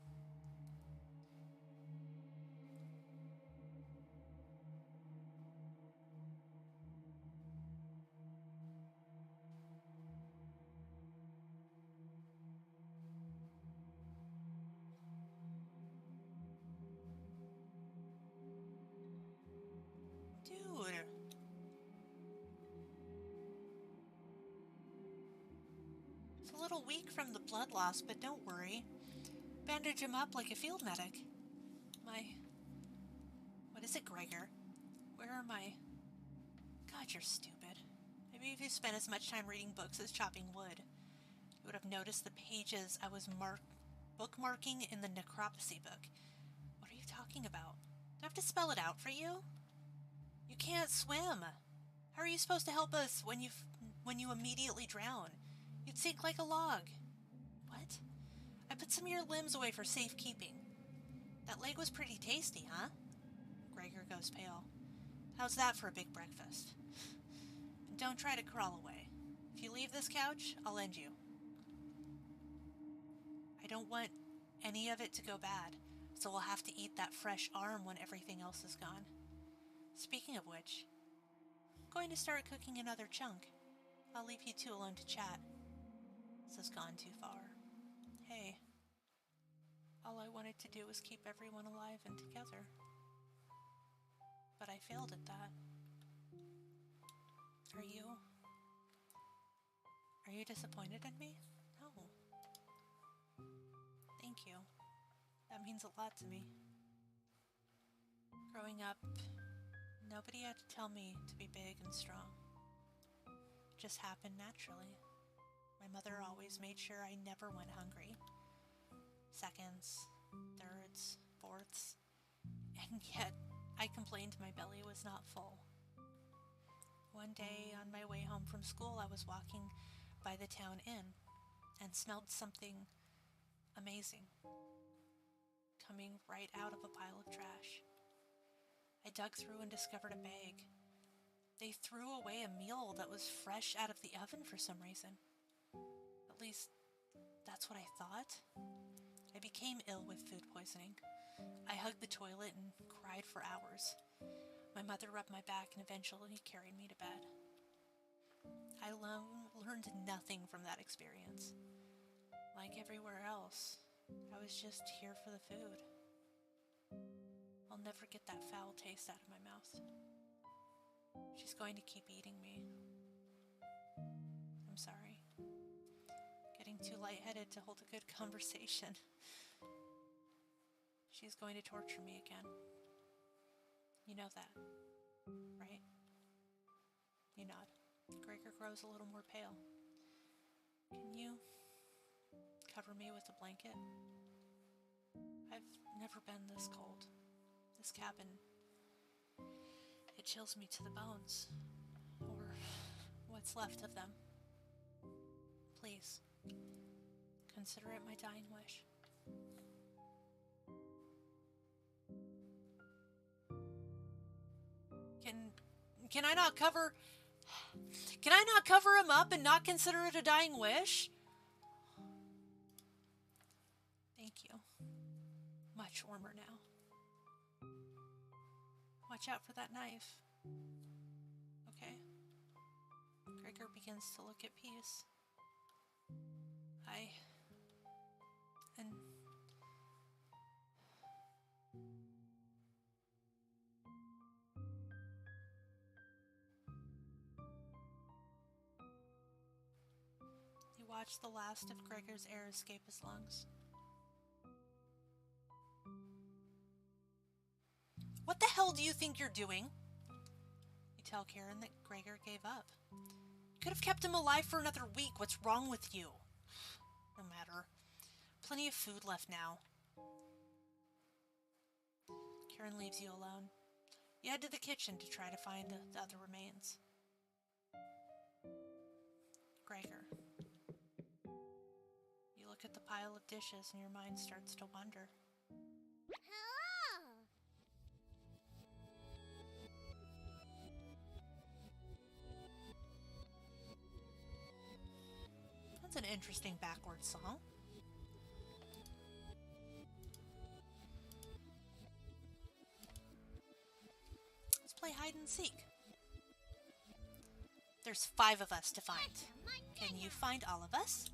Dude. He's a little weak from the blood loss, but don't worry. Bandage him up like a field medic. What is it, Gregor? Where are my... God, you're stupid. Maybe if you spent as much time reading books as chopping wood, you would have noticed the pages I was bookmarking in the necropsy book. What are you talking about? Do I have to spell it out for you? You can't swim. How are you supposed to help us when you immediately drown? You'd sink like a log. What? I put some of your limbs away for safekeeping. That leg was pretty tasty, huh? Gregor goes pale. How's that for a big breakfast? And don't try to crawl away. If you leave this couch, I'll end you. I don't want any of it to go bad, so we'll have to eat that fresh arm when everything else is gone. Speaking of which, I'm going to start cooking another chunk. I'll leave you two alone to chat. This has gone too far. Hey, all I wanted to do was keep everyone alive and together. But I failed at that. Are you disappointed in me? No. Thank you. That means a lot to me. Growing up, nobody had to tell me to be big and strong. It just happened naturally. My mother always made sure I never went hungry. Seconds, thirds, fourths, and yet I complained my belly was not full. One day on my way home from school, I was walking by the town inn and smelled something amazing coming right out of a pile of trash. I dug through and discovered a bag. They threw away a meal that was fresh out of the oven for some reason. At least, that's what I thought. I became ill with food poisoning. I hugged the toilet and cried for hours. My mother rubbed my back and eventually carried me to bed. I learned nothing from that experience. Like everywhere else, I was just here for the food. I'll never get that foul taste out of my mouth. She's going to keep eating me. I'm sorry. Getting too lightheaded to hold a good conversation. She's going to torture me again. You know that, right? You nod. Gregor grows a little more pale. Can you cover me with a blanket? I've never been this cold. This cabin, it chills me to the bones. Or what's left of them. Please, consider it my dying wish. Can I not cover... Can I not cover him up and not consider it a dying wish? Thank you. Much warmer now. Watch out for that knife. Okay? Gregor begins to look at peace. And... watch the last of Gregor's air escape his lungs. What the hell do you think you're doing? You tell Karen that Gregor gave up. You could have kept him alive for another week. What's wrong with you? No matter. Plenty of food left now. Karen leaves you alone. You head to the kitchen to try to find the other remains. Gregor. You look at the pile of dishes and your mind starts to wander. Hello. That's an interesting backwards song. Let's play hide and seek. There's 5 of us to find. Can you find all of us?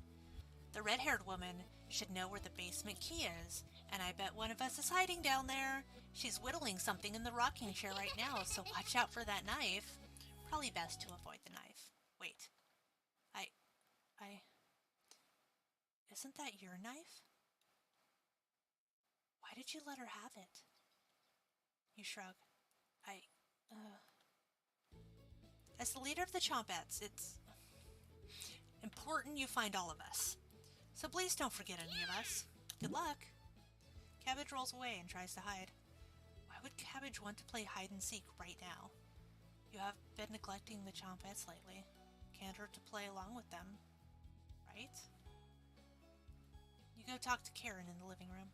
The red-haired woman should know where the basement key is, and I bet one of us is hiding down there. She's whittling something in the rocking chair right now, so watch out for that knife. Probably best to avoid the knife. Wait. Isn't that your knife? Why did you let her have it? You shrug. As the leader of the Chompettes, it's important you find all of us. So please don't forget any of us. Good luck. Cabbage rolls away and tries to hide. Why would Cabbage want to play hide and seek right now? You have been neglecting the Chompettes lately. Can't hurt to play along with them, right? You go talk to Karen in the living room.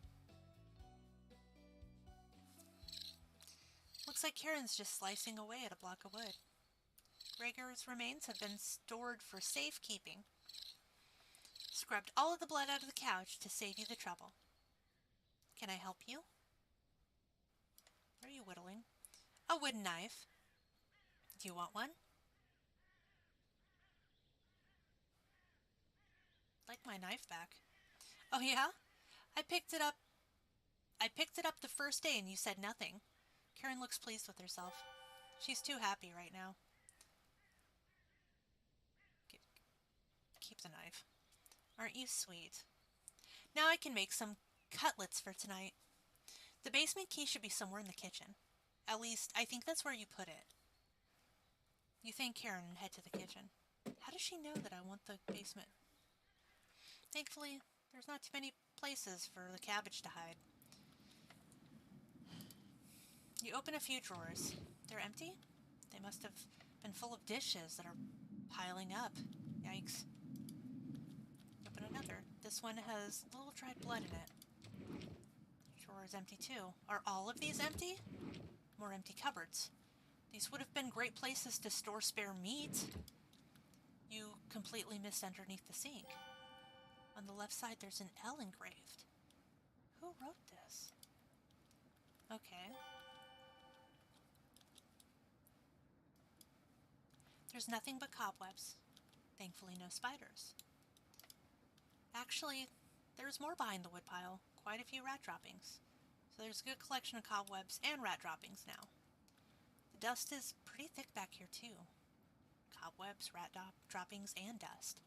Looks like Karen's just slicing away at a block of wood. Gregor's remains have been stored for safekeeping. Scrubbed all of the blood out of the couch to save you the trouble. Can I help you? What are you whittling? A wooden knife. Do you want one? Like my knife back. Oh yeah? I picked it up the first day and you said nothing. Karen looks pleased with herself. She's too happy right now. Keep the knife. Aren't you sweet? Now I can make some cutlets for tonight. The basement key should be somewhere in the kitchen. At least, I think that's where you put it. You thank Karen and head to the kitchen. How does she know that I want the basement? Thankfully, there's not too many places for the cabbage to hide. You open a few drawers. They're empty? They must have been full of dishes that are piling up. Yikes. Open another. This one has a little dried blood in it. Drawer is empty too. Are all of these empty? More empty cupboards. These would have been great places to store spare meat. You completely missed underneath the sink. On the left side, there's an L engraved. Who wrote this? Okay. There's nothing but cobwebs. Thankfully, no spiders. Actually, there's more behind the woodpile. Quite a few rat droppings. So there's a good collection of cobwebs and rat droppings now. The dust is pretty thick back here, too. Cobwebs, rat droppings, and dust.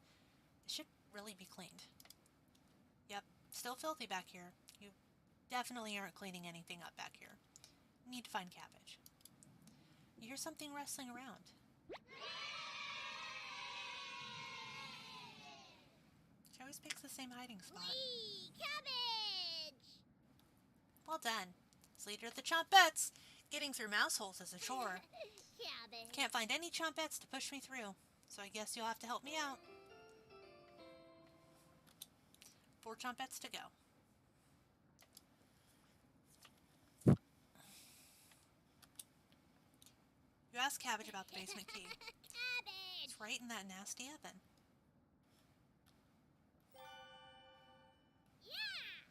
It should really be cleaned. Yep, still filthy back here. You definitely aren't cleaning anything up back here. You need to find cabbage. You hear something rustling around. She always picks the same hiding spot. Whee! Cabbage! Well done. As leader of the Chompettes, getting through mouse holes is a chore. Cabbage. Can't find any Chompettes to push me through, so I guess you'll have to help me out. 4 Chompettes to go. You ask Cabbage about the basement key. Cabbage! It's right in that nasty oven. Yeah!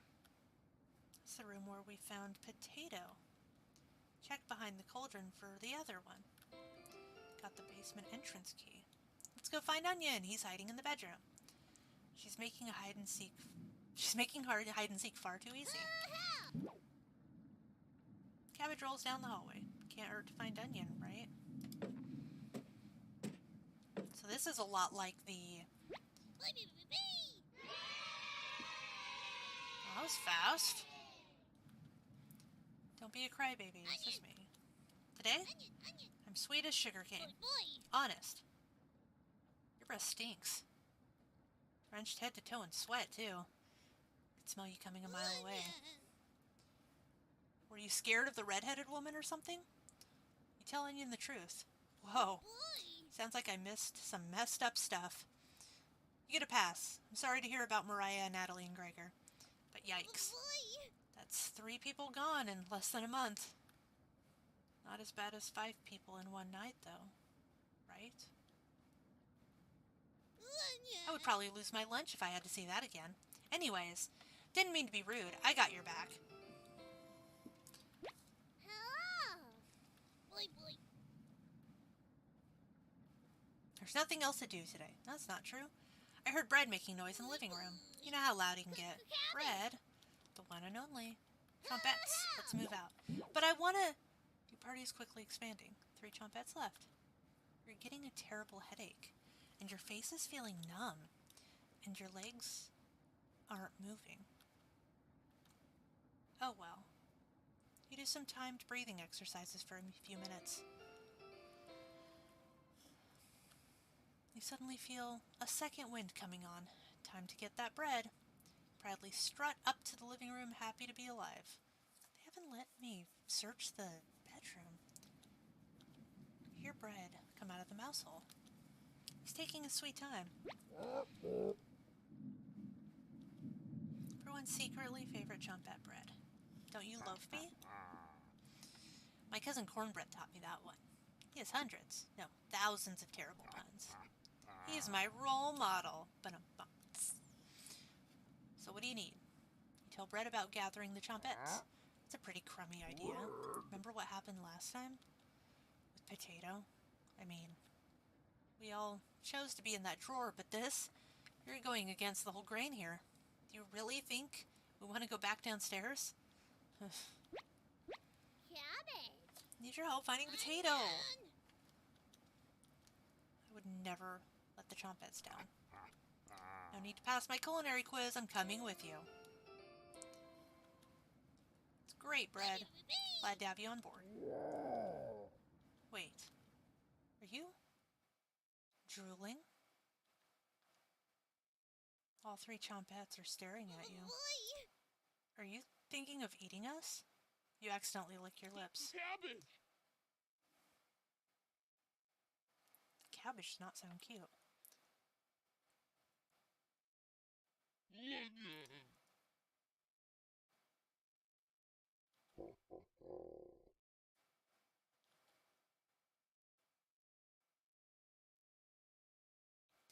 It's the room where we found Potato. Check behind the cauldron for the other one. Got the basement entrance key. Let's go find Onion. He's hiding in the bedroom. She's making hide and seek far too easy. Cabbage rolls down the hallway. Can't hurt to find Onion, right? So this is a lot like the Well, that was fast. Don't be a crybaby, it's just me. Today, I'm sweet as sugarcane. Honest. Your breath stinks. Drenched head to toe in sweat, too. I could smell you coming a mile away. Were you scared of the red-headed woman or something? You telling you the truth. Whoa. Sounds like I missed some messed up stuff. You get a pass. I'm sorry to hear about Mariah, Natalie, and Gregor. But yikes. That's 3 people gone in less than a month. Not as bad as 5 people in one night, though. Right? I would probably lose my lunch if I had to see that again. Anyways, didn't mean to be rude. I got your back. There's nothing else to do today. That's not true. I heard Bread making noise in the living room. You know how loud he can get. Bread? The one and only. Trompettes. Let's move out. But I wanna... Your party is quickly expanding. 3 trompettes left. You're getting a terrible headache. And your face is feeling numb. And your legs aren't moving. Oh well. You do some timed breathing exercises for a few minutes. You suddenly feel a second wind coming on. Time to get that bread. Proudly strut up to the living room, happy to be alive. They haven't let me search the bedroom. You hear Bread come out of the mouse hole. He's taking his sweet time. Everyone's secretly favorite chumpette bread. Don't you love me? My cousin Cornbread taught me that one. He has hundreds, no, thousands of terrible puns. He is my role model. So what do you need? You tell Bread about gathering the chompettes. It's a pretty crummy idea. Remember what happened last time? With Potato? I mean, we all chose to be in that drawer, but this? You're going against the whole grain here. Do you really think we want to go back downstairs? Need your help finding Potato! I would never let the chompettes down. No need to pass my culinary quiz, I'm coming with you. It's great, Bread. Glad to have you on board. Wait. Are you drooling? All 3 chompettes are staring at you. Are you thinking of eating us? You accidentally lick your lips. Cabbage! Cabbage does not sound cute.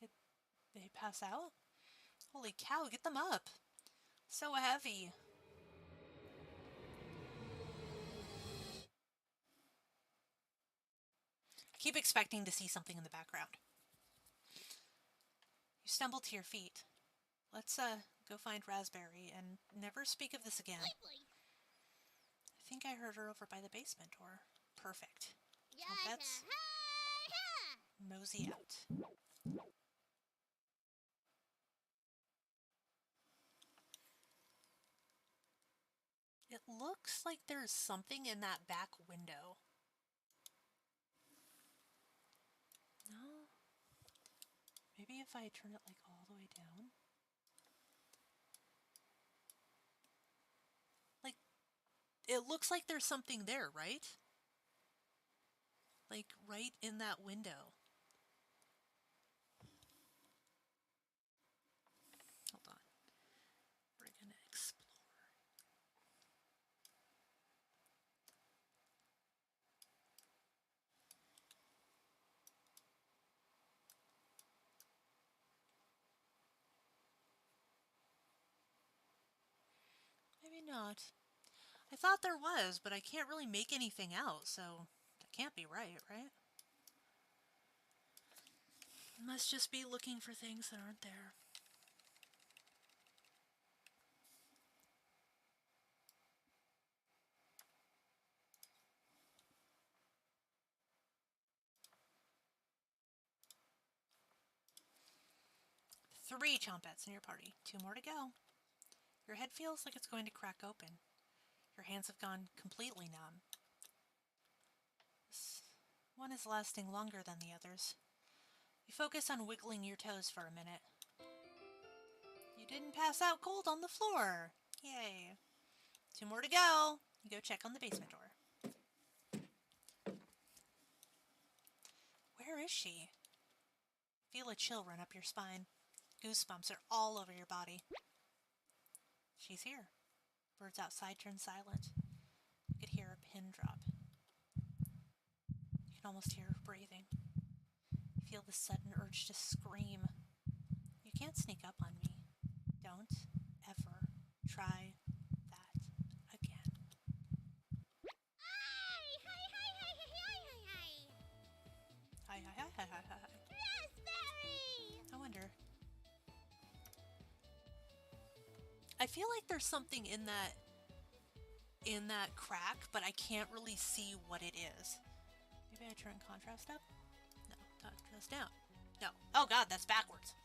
Did they pass out? Holy cow, get them up! So heavy. I keep expecting to see something in the background. You stumble to your feet. Let's, go find Raspberry and never speak of this again. I think I heard her over by the basement door. Perfect. Trumpets. Mosey out. It looks like there's something in that back window. No? Maybe if I turn it like all the way down? Like, it looks like there's something there, right? Like, right in that window. Hold on. We're gonna explore. Maybe not. I thought there was, but I can't really make anything out, so that can't be right, right? Must just be looking for things that aren't there. 3 chompettes in your party. 2 more to go. Your head feels like it's going to crack open. Your hands have gone completely numb. This one is lasting longer than the others. You focus on wiggling your toes for a minute. You didn't pass out cold on the floor. Yay. 2 more to go. You go check on the basement door. Where is she? Feel a chill run up your spine. Goosebumps are all over your body. She's here. Birds outside turn silent. You could hear a pin drop. You can almost hear her breathing. You feel the sudden urge to scream. You can't sneak up on me. Don't ever try that again. Hi, hi, hi, hi, hi, hi, hi. Hi, hi, hi, hi, hi, hi. Raspberry! I wonder. I feel like there's something in that crack, but I can't really see what it is. Maybe I turn contrast up? No, contrast down. No. Oh god, that's backwards.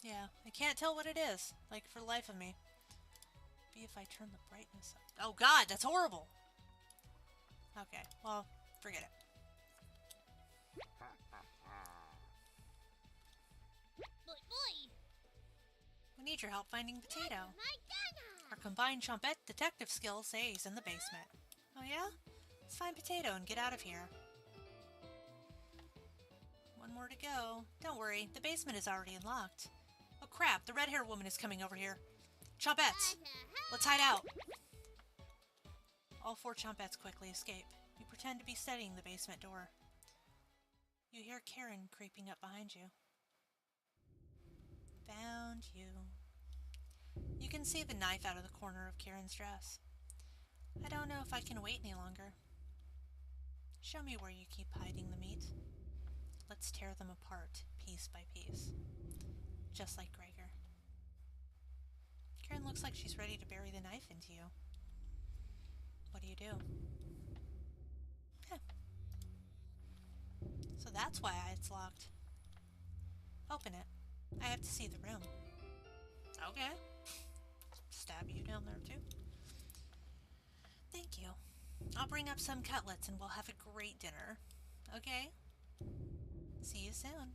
Yeah, I can't tell what it is, like for the life of me. Maybe if I turn the brightness up. Oh god, that's horrible! Okay, well, forget it. Boy, boy! We need your help finding Potato. My Dana! Our combined Chompette detective skills say he's in the basement. Oh yeah? Let's find Potato and get out of here. 1 more to go. Don't worry, the basement is already unlocked. Oh crap, the red-haired woman is coming over here. Chompettes! Let's hide out! All 4 Chompettes quickly escape. You pretend to be studying the basement door. You hear Karen creeping up behind you. Found you. You can see the knife out of the corner of Karen's dress. I don't know if I can wait any longer. Show me where you keep hiding the meat. Let's tear them apart, piece by piece. Just like Gregor. Karen looks like she's ready to bury the knife into you. What do? Huh. So that's why it's locked. Open it. I have to see the room. Okay. Stab you down there too. Thank you. I'll bring up some cutlets and we'll have a great dinner. Okay? See you soon.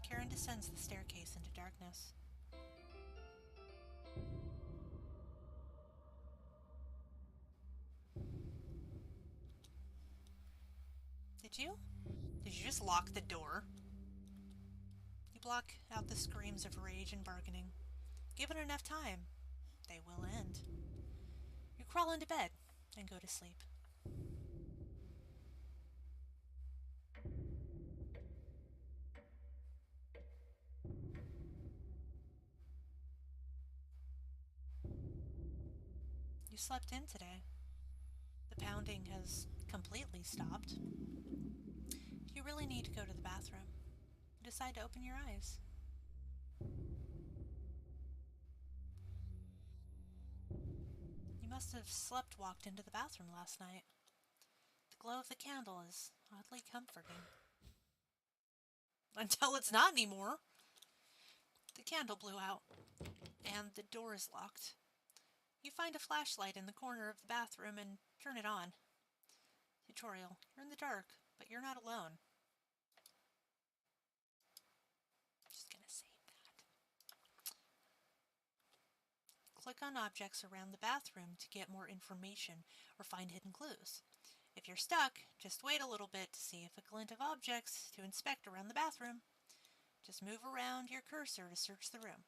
Karen descends the staircase into darkness. Did you just lock the door? You block out the screams of rage and bargaining. Given enough time, they will end. You crawl into bed and go to sleep. You slept in today. The pounding has completely stopped. You really need to go to the bathroom. You decide to open your eyes. You must have walked into the bathroom last night. The glow of the candle is oddly comforting. Until it's not anymore. The candle blew out, and the door is locked. You find a flashlight in the corner of the bathroom and turn it on. Tutorial. You're in the dark, but you're not alone. Just gonna save that. Click on objects around the bathroom to get more information or find hidden clues. If you're stuck, just wait a little bit to see if a glint of objects to inspect around the bathroom. Just move around your cursor to search the room.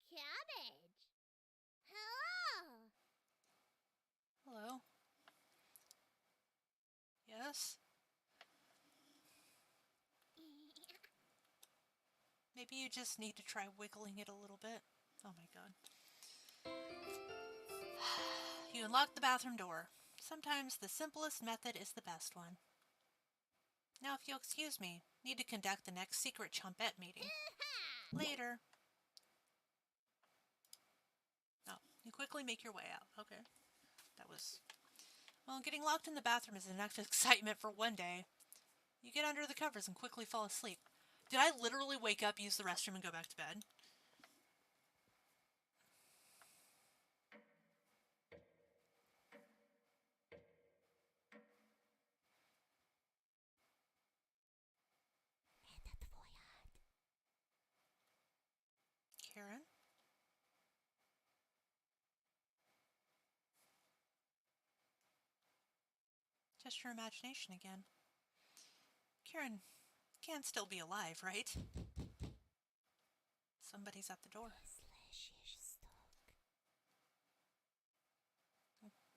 Cabbage! Hello! Hello? Yes? Maybe you just need to try wiggling it a little bit. Oh my god. You unlock the bathroom door. Sometimes the simplest method is the best one. Now, if you'll excuse me, need to conduct the next secret Chompette meeting. Later. You quickly make your way out. Okay. That was... Well, getting locked in the bathroom is enough excitement for one day. You get under the covers and quickly fall asleep. Did I literally wake up, use the restroom, and go back to bed? Karen? Just your imagination again. Karen can still be alive, right? Somebody's at the door.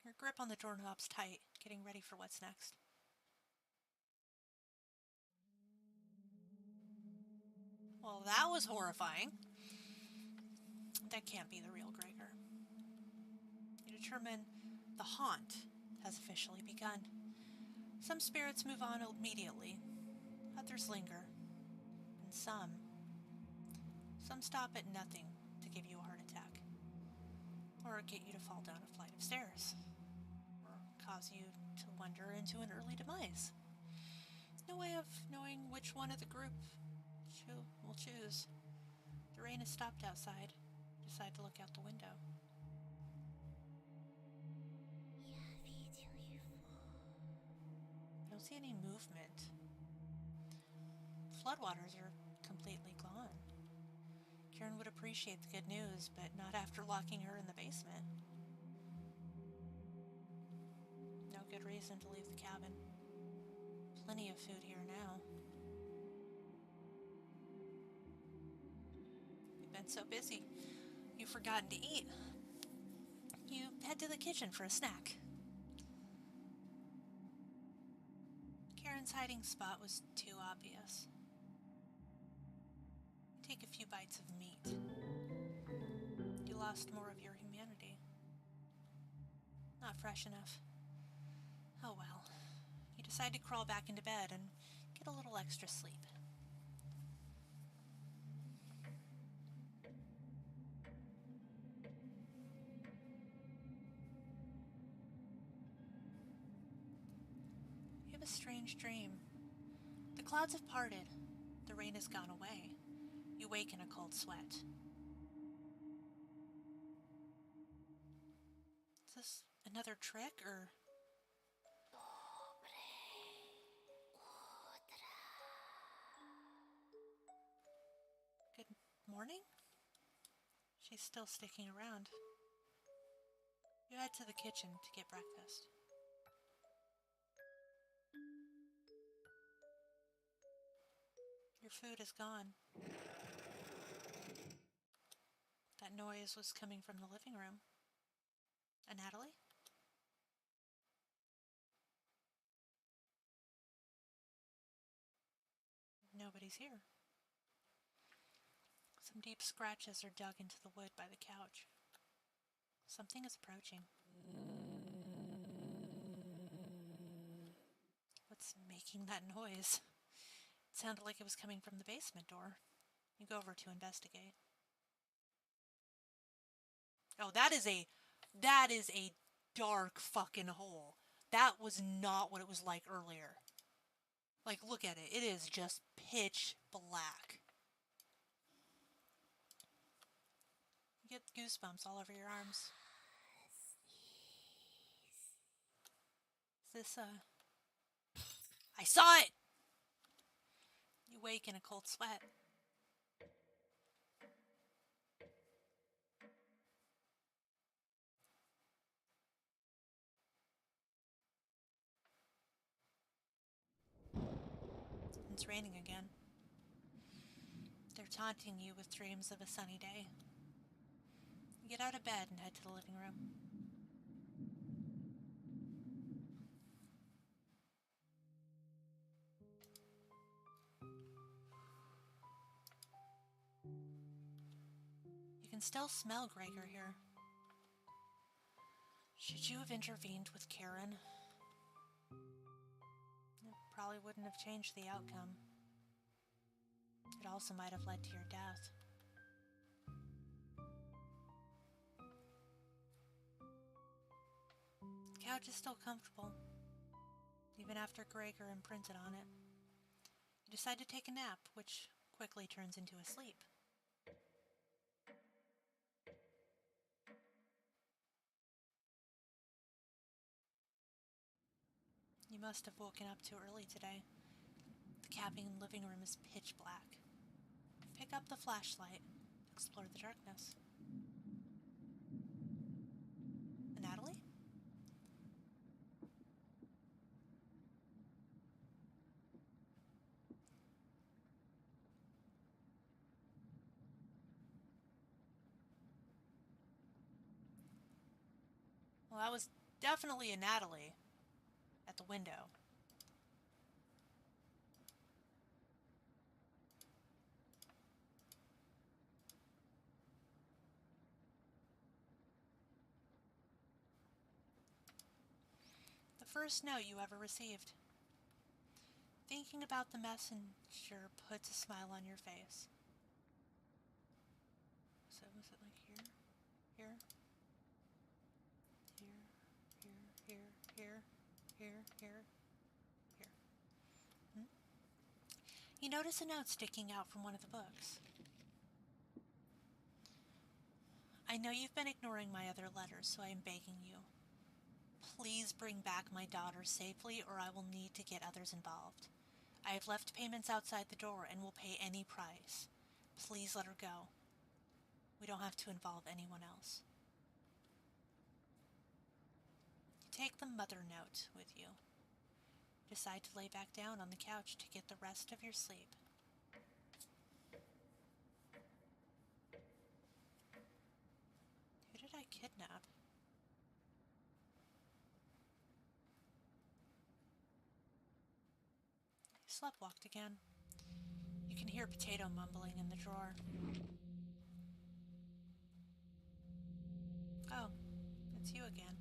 Your grip on the doorknob's tight, getting ready for what's next. Well, that was horrifying. That can't be the real Gregor. You determine the haunt has officially begun. Some spirits move on immediately, others linger, and some stop at nothing to give you a heart attack, or get you to fall down a flight of stairs, or cause you to wander into an early demise. No way of knowing which one of the group will choose. The rain has stopped outside. Decide to look out the window. I don't see any movement. Floodwaters are completely gone. Karen would appreciate the good news, but not after locking her in the basement. No good reason to leave the cabin. Plenty of food here now. You've been so busy, you've forgotten to eat. You head to the kitchen for a snack. Karen's hiding spot was too obvious. Take a few bites of meat. You lost more of your humanity. Not fresh enough. Oh well. You decide to crawl back into bed and get a little extra sleep. You have a strange dream. The clouds have parted. The rain has gone away. You wake in a cold sweat. Is this another trick, or... Good morning? She's still sticking around. You head to the kitchen to get breakfast. Your food is gone. That noise was coming from the living room. Natalie? Nobody's here. Some deep scratches are dug into the wood by the couch. Something is approaching. What's making that noise? It sounded like it was coming from the basement door. You go over to investigate. Oh, that is a dark fucking hole. That was not what it was like earlier. Like, look at it. It is just pitch black. You get goosebumps all over your arms. Is this, I saw it! You wake in a cold sweat. It's raining again. They're taunting you with dreams of a sunny day. You get out of bed and head to the living room. You can still smell Gregor here. Should you have intervened with Karen? It probably wouldn't have changed the outcome. It also might have led to your death. couch is still comfortable, even after Gregor imprinted on it. You decide to take a nap, which quickly turns into a sleep. You must have woken up too early today. The cabin living room is pitch black. Pick up the flashlight, explore the darkness. Natalie? Well, that was definitely a Natalie at the window. The first note you ever received. Thinking about the messenger puts a smile on your face. So was it like here? Here? Here? Here? You notice a note sticking out from one of the books. I know you've been ignoring my other letters, so I am begging you. Please bring back my daughter safely, or I will need to get others involved. I have left payments outside the door and will pay any price. Please let her go. We don't have to involve anyone else. You take the mother note with you. Decide to lay back down on the couch to get the rest of your sleep. Who did I kidnap? You sleptwalked again. You can hear Potato mumbling in the drawer. Oh, it's you again.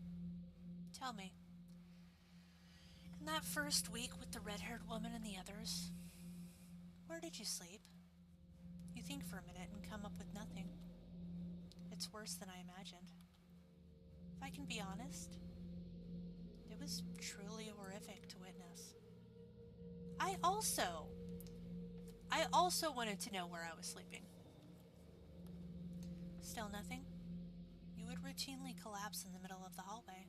Tell me. In that first week with the red-haired woman and the others, where did you sleep? You think for a minute and come up with nothing. It's worse than I imagined. If I can be honest, it was truly horrific to witness. I also wanted to know where I was sleeping. Still nothing? You would routinely collapse in the middle of the hallway,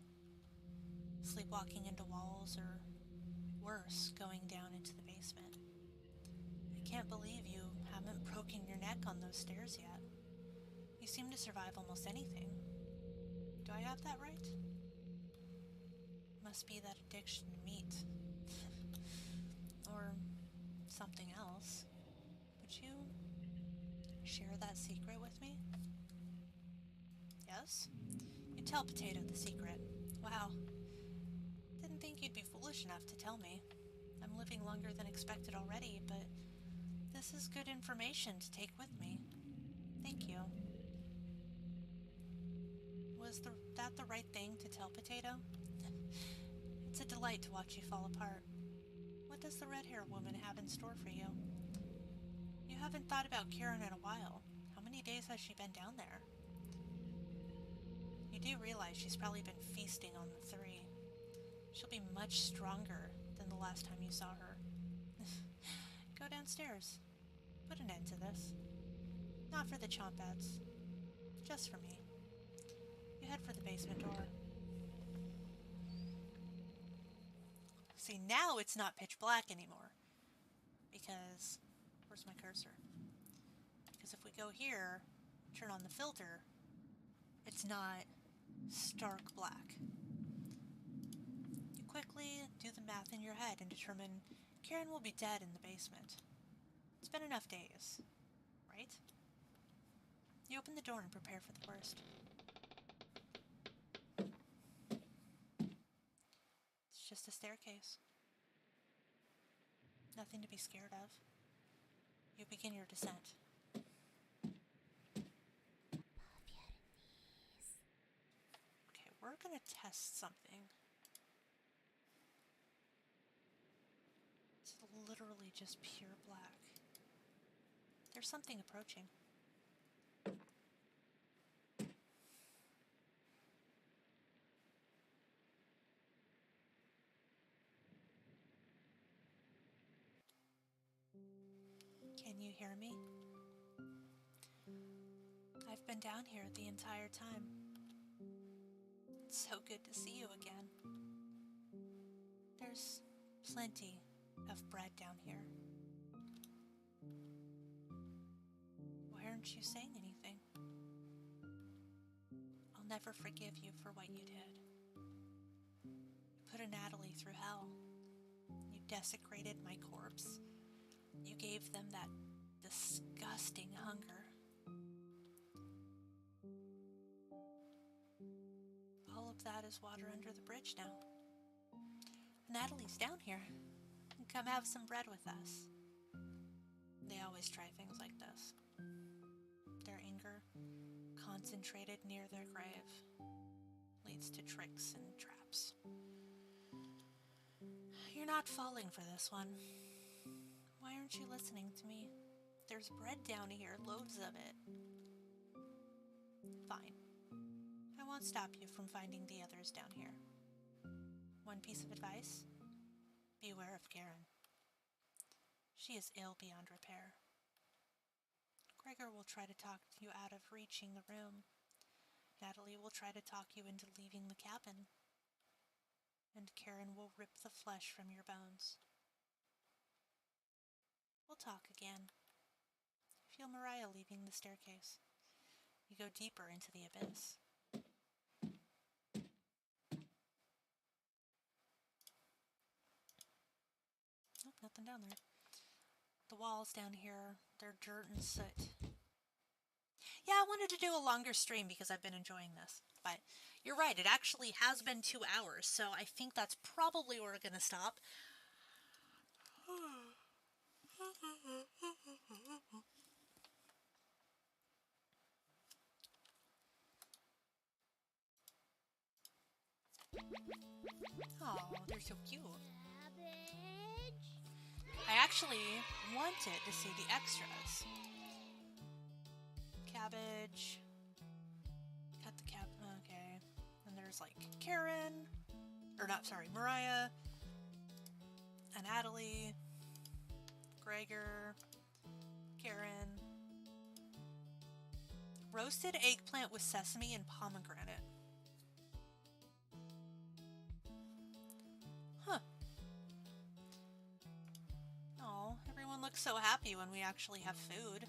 sleepwalking into walls, or worse, going down into the basement. I can't believe you haven't broken your neck on those stairs yet. You seem to survive almost anything. Do I have that right? Must be that addiction to meat. Or something else. Would you share that secret with me? Yes? You tell Potato the secret. Wow. Didn't think you'd be foolish enough to tell me. I'm living longer than expected already, but this is good information to take with me. Thank you. Was that the right thing to tell Potato? It's a delight to watch you fall apart. What does the red-haired woman have in store for you? You haven't thought about Karen in a while. How many days has she been down there? You do realize she's probably been feasting on the three. She'll be much stronger than the last time you saw her. Go downstairs. Put an end to this. Not for the chompettes. Just for me. You head for the basement door. See, now it's not pitch black anymore. Because, where's my cursor? Because if we go here, turn on the filter, it's not stark black. You quickly do the math in your head and determine Karen will be dead in the basement. It's been enough days, right? You open the door and prepare for the worst. It's just a staircase. Nothing to be scared of. You begin your descent. Okay, we're gonna test something. It's literally just pure black. There's something approaching. Can you hear me? I've been down here the entire time. It's so good to see you again. There's plenty of bread down here. Why aren't you saying anything? I'll never forgive you for what you did. You put a Natalie through hell. You desecrated my corpse. You gave them that disgusting hunger. All of that is water under the bridge now. Natalie's down here. Come have some bread with us. They always try things like this. Their anger, concentrated near their grave, leads to tricks and traps. You're not falling for this one. Why aren't you listening to me? There's bread down here, loads of it. Fine. I won't stop you from finding the others down here. One piece of advice: beware of Karen. She is ill beyond repair. Gregor will try to talk you out of reaching the room. Natalie will try to talk you into leaving the cabin. And Karen will rip the flesh from your bones. We'll talk again. Feel Mariah leaving the staircase. You go deeper into the abyss. Oh, nothing down there. The walls down here, they're dirt and soot. Yeah, I wanted to do a longer stream because I've been enjoying this. But you're right, it actually has been 2 hours, so I think that's probably where we're going to stop. Oh, they're so cute. Cabbage. I actually wanted to see the extras. Cabbage. Cut the cap. Okay. And there's like Karen. Or not, sorry, Mariah. And Natalie. Gregor. Karen. Roasted eggplant with sesame and pomegranate. Huh. Oh, everyone looks so happy when we actually have food.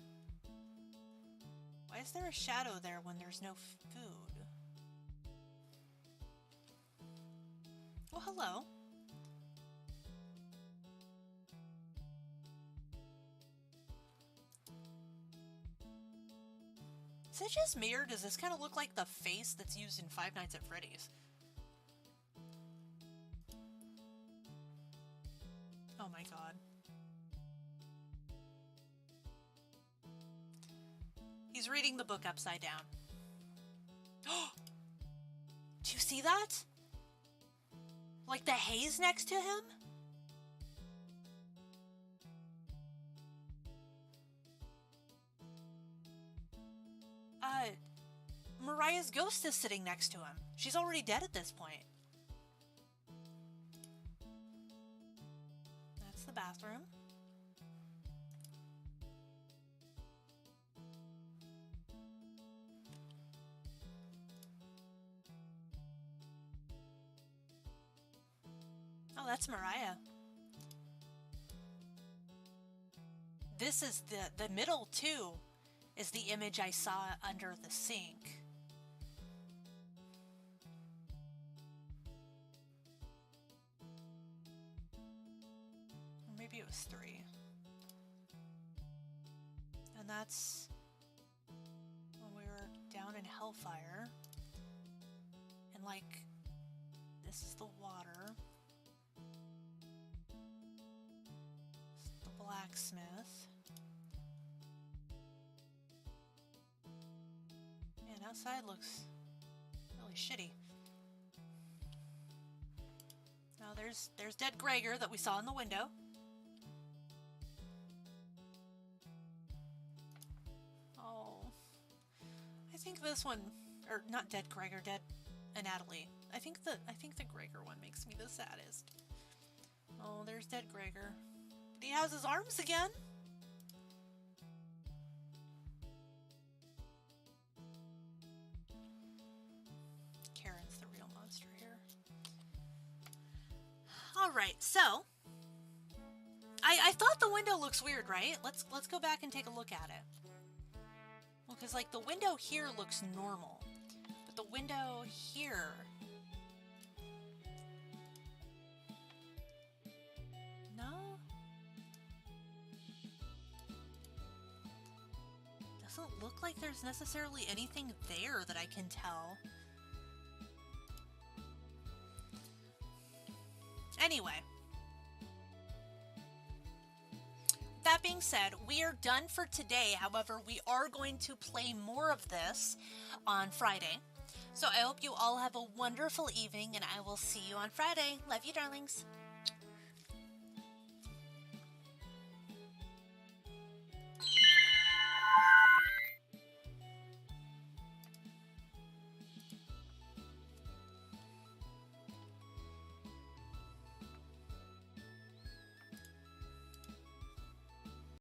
Why is there a shadow there when there's no food? Oh, hello. Is it just me, or does this kind of look like the face that's used in Five Nights at Freddy's? Oh my god. He's reading the book upside down. Do you see that? Like the haze next to him? Mariah's ghost is sitting next to him. She's already dead at this point. That's the bathroom. Oh, that's Mariah. This is the middle too, is the image I saw under the sink. Or maybe it was 3. And that's when we were down in Hellfire. And like, this is the water. The blacksmith. Man, outside looks really shitty. Now there's dead Gregor that we saw in the window. Oh, I think this one, or not dead Gregor, dead Natalie. I think the Gregor one makes me the saddest. Oh, there's dead Gregor. But he has his arms again. All right, so I thought the window looks weird, right? Let's go back and take a look at it. Well, because like the window here looks normal, but the window here. No? Doesn't look like there's necessarily anything there that I can tell. Anyway. That being said, we are done for today. However, we are going to play more of this on Friday. So I hope you all have a wonderful evening, and I will see you on Friday. Love you, darlings.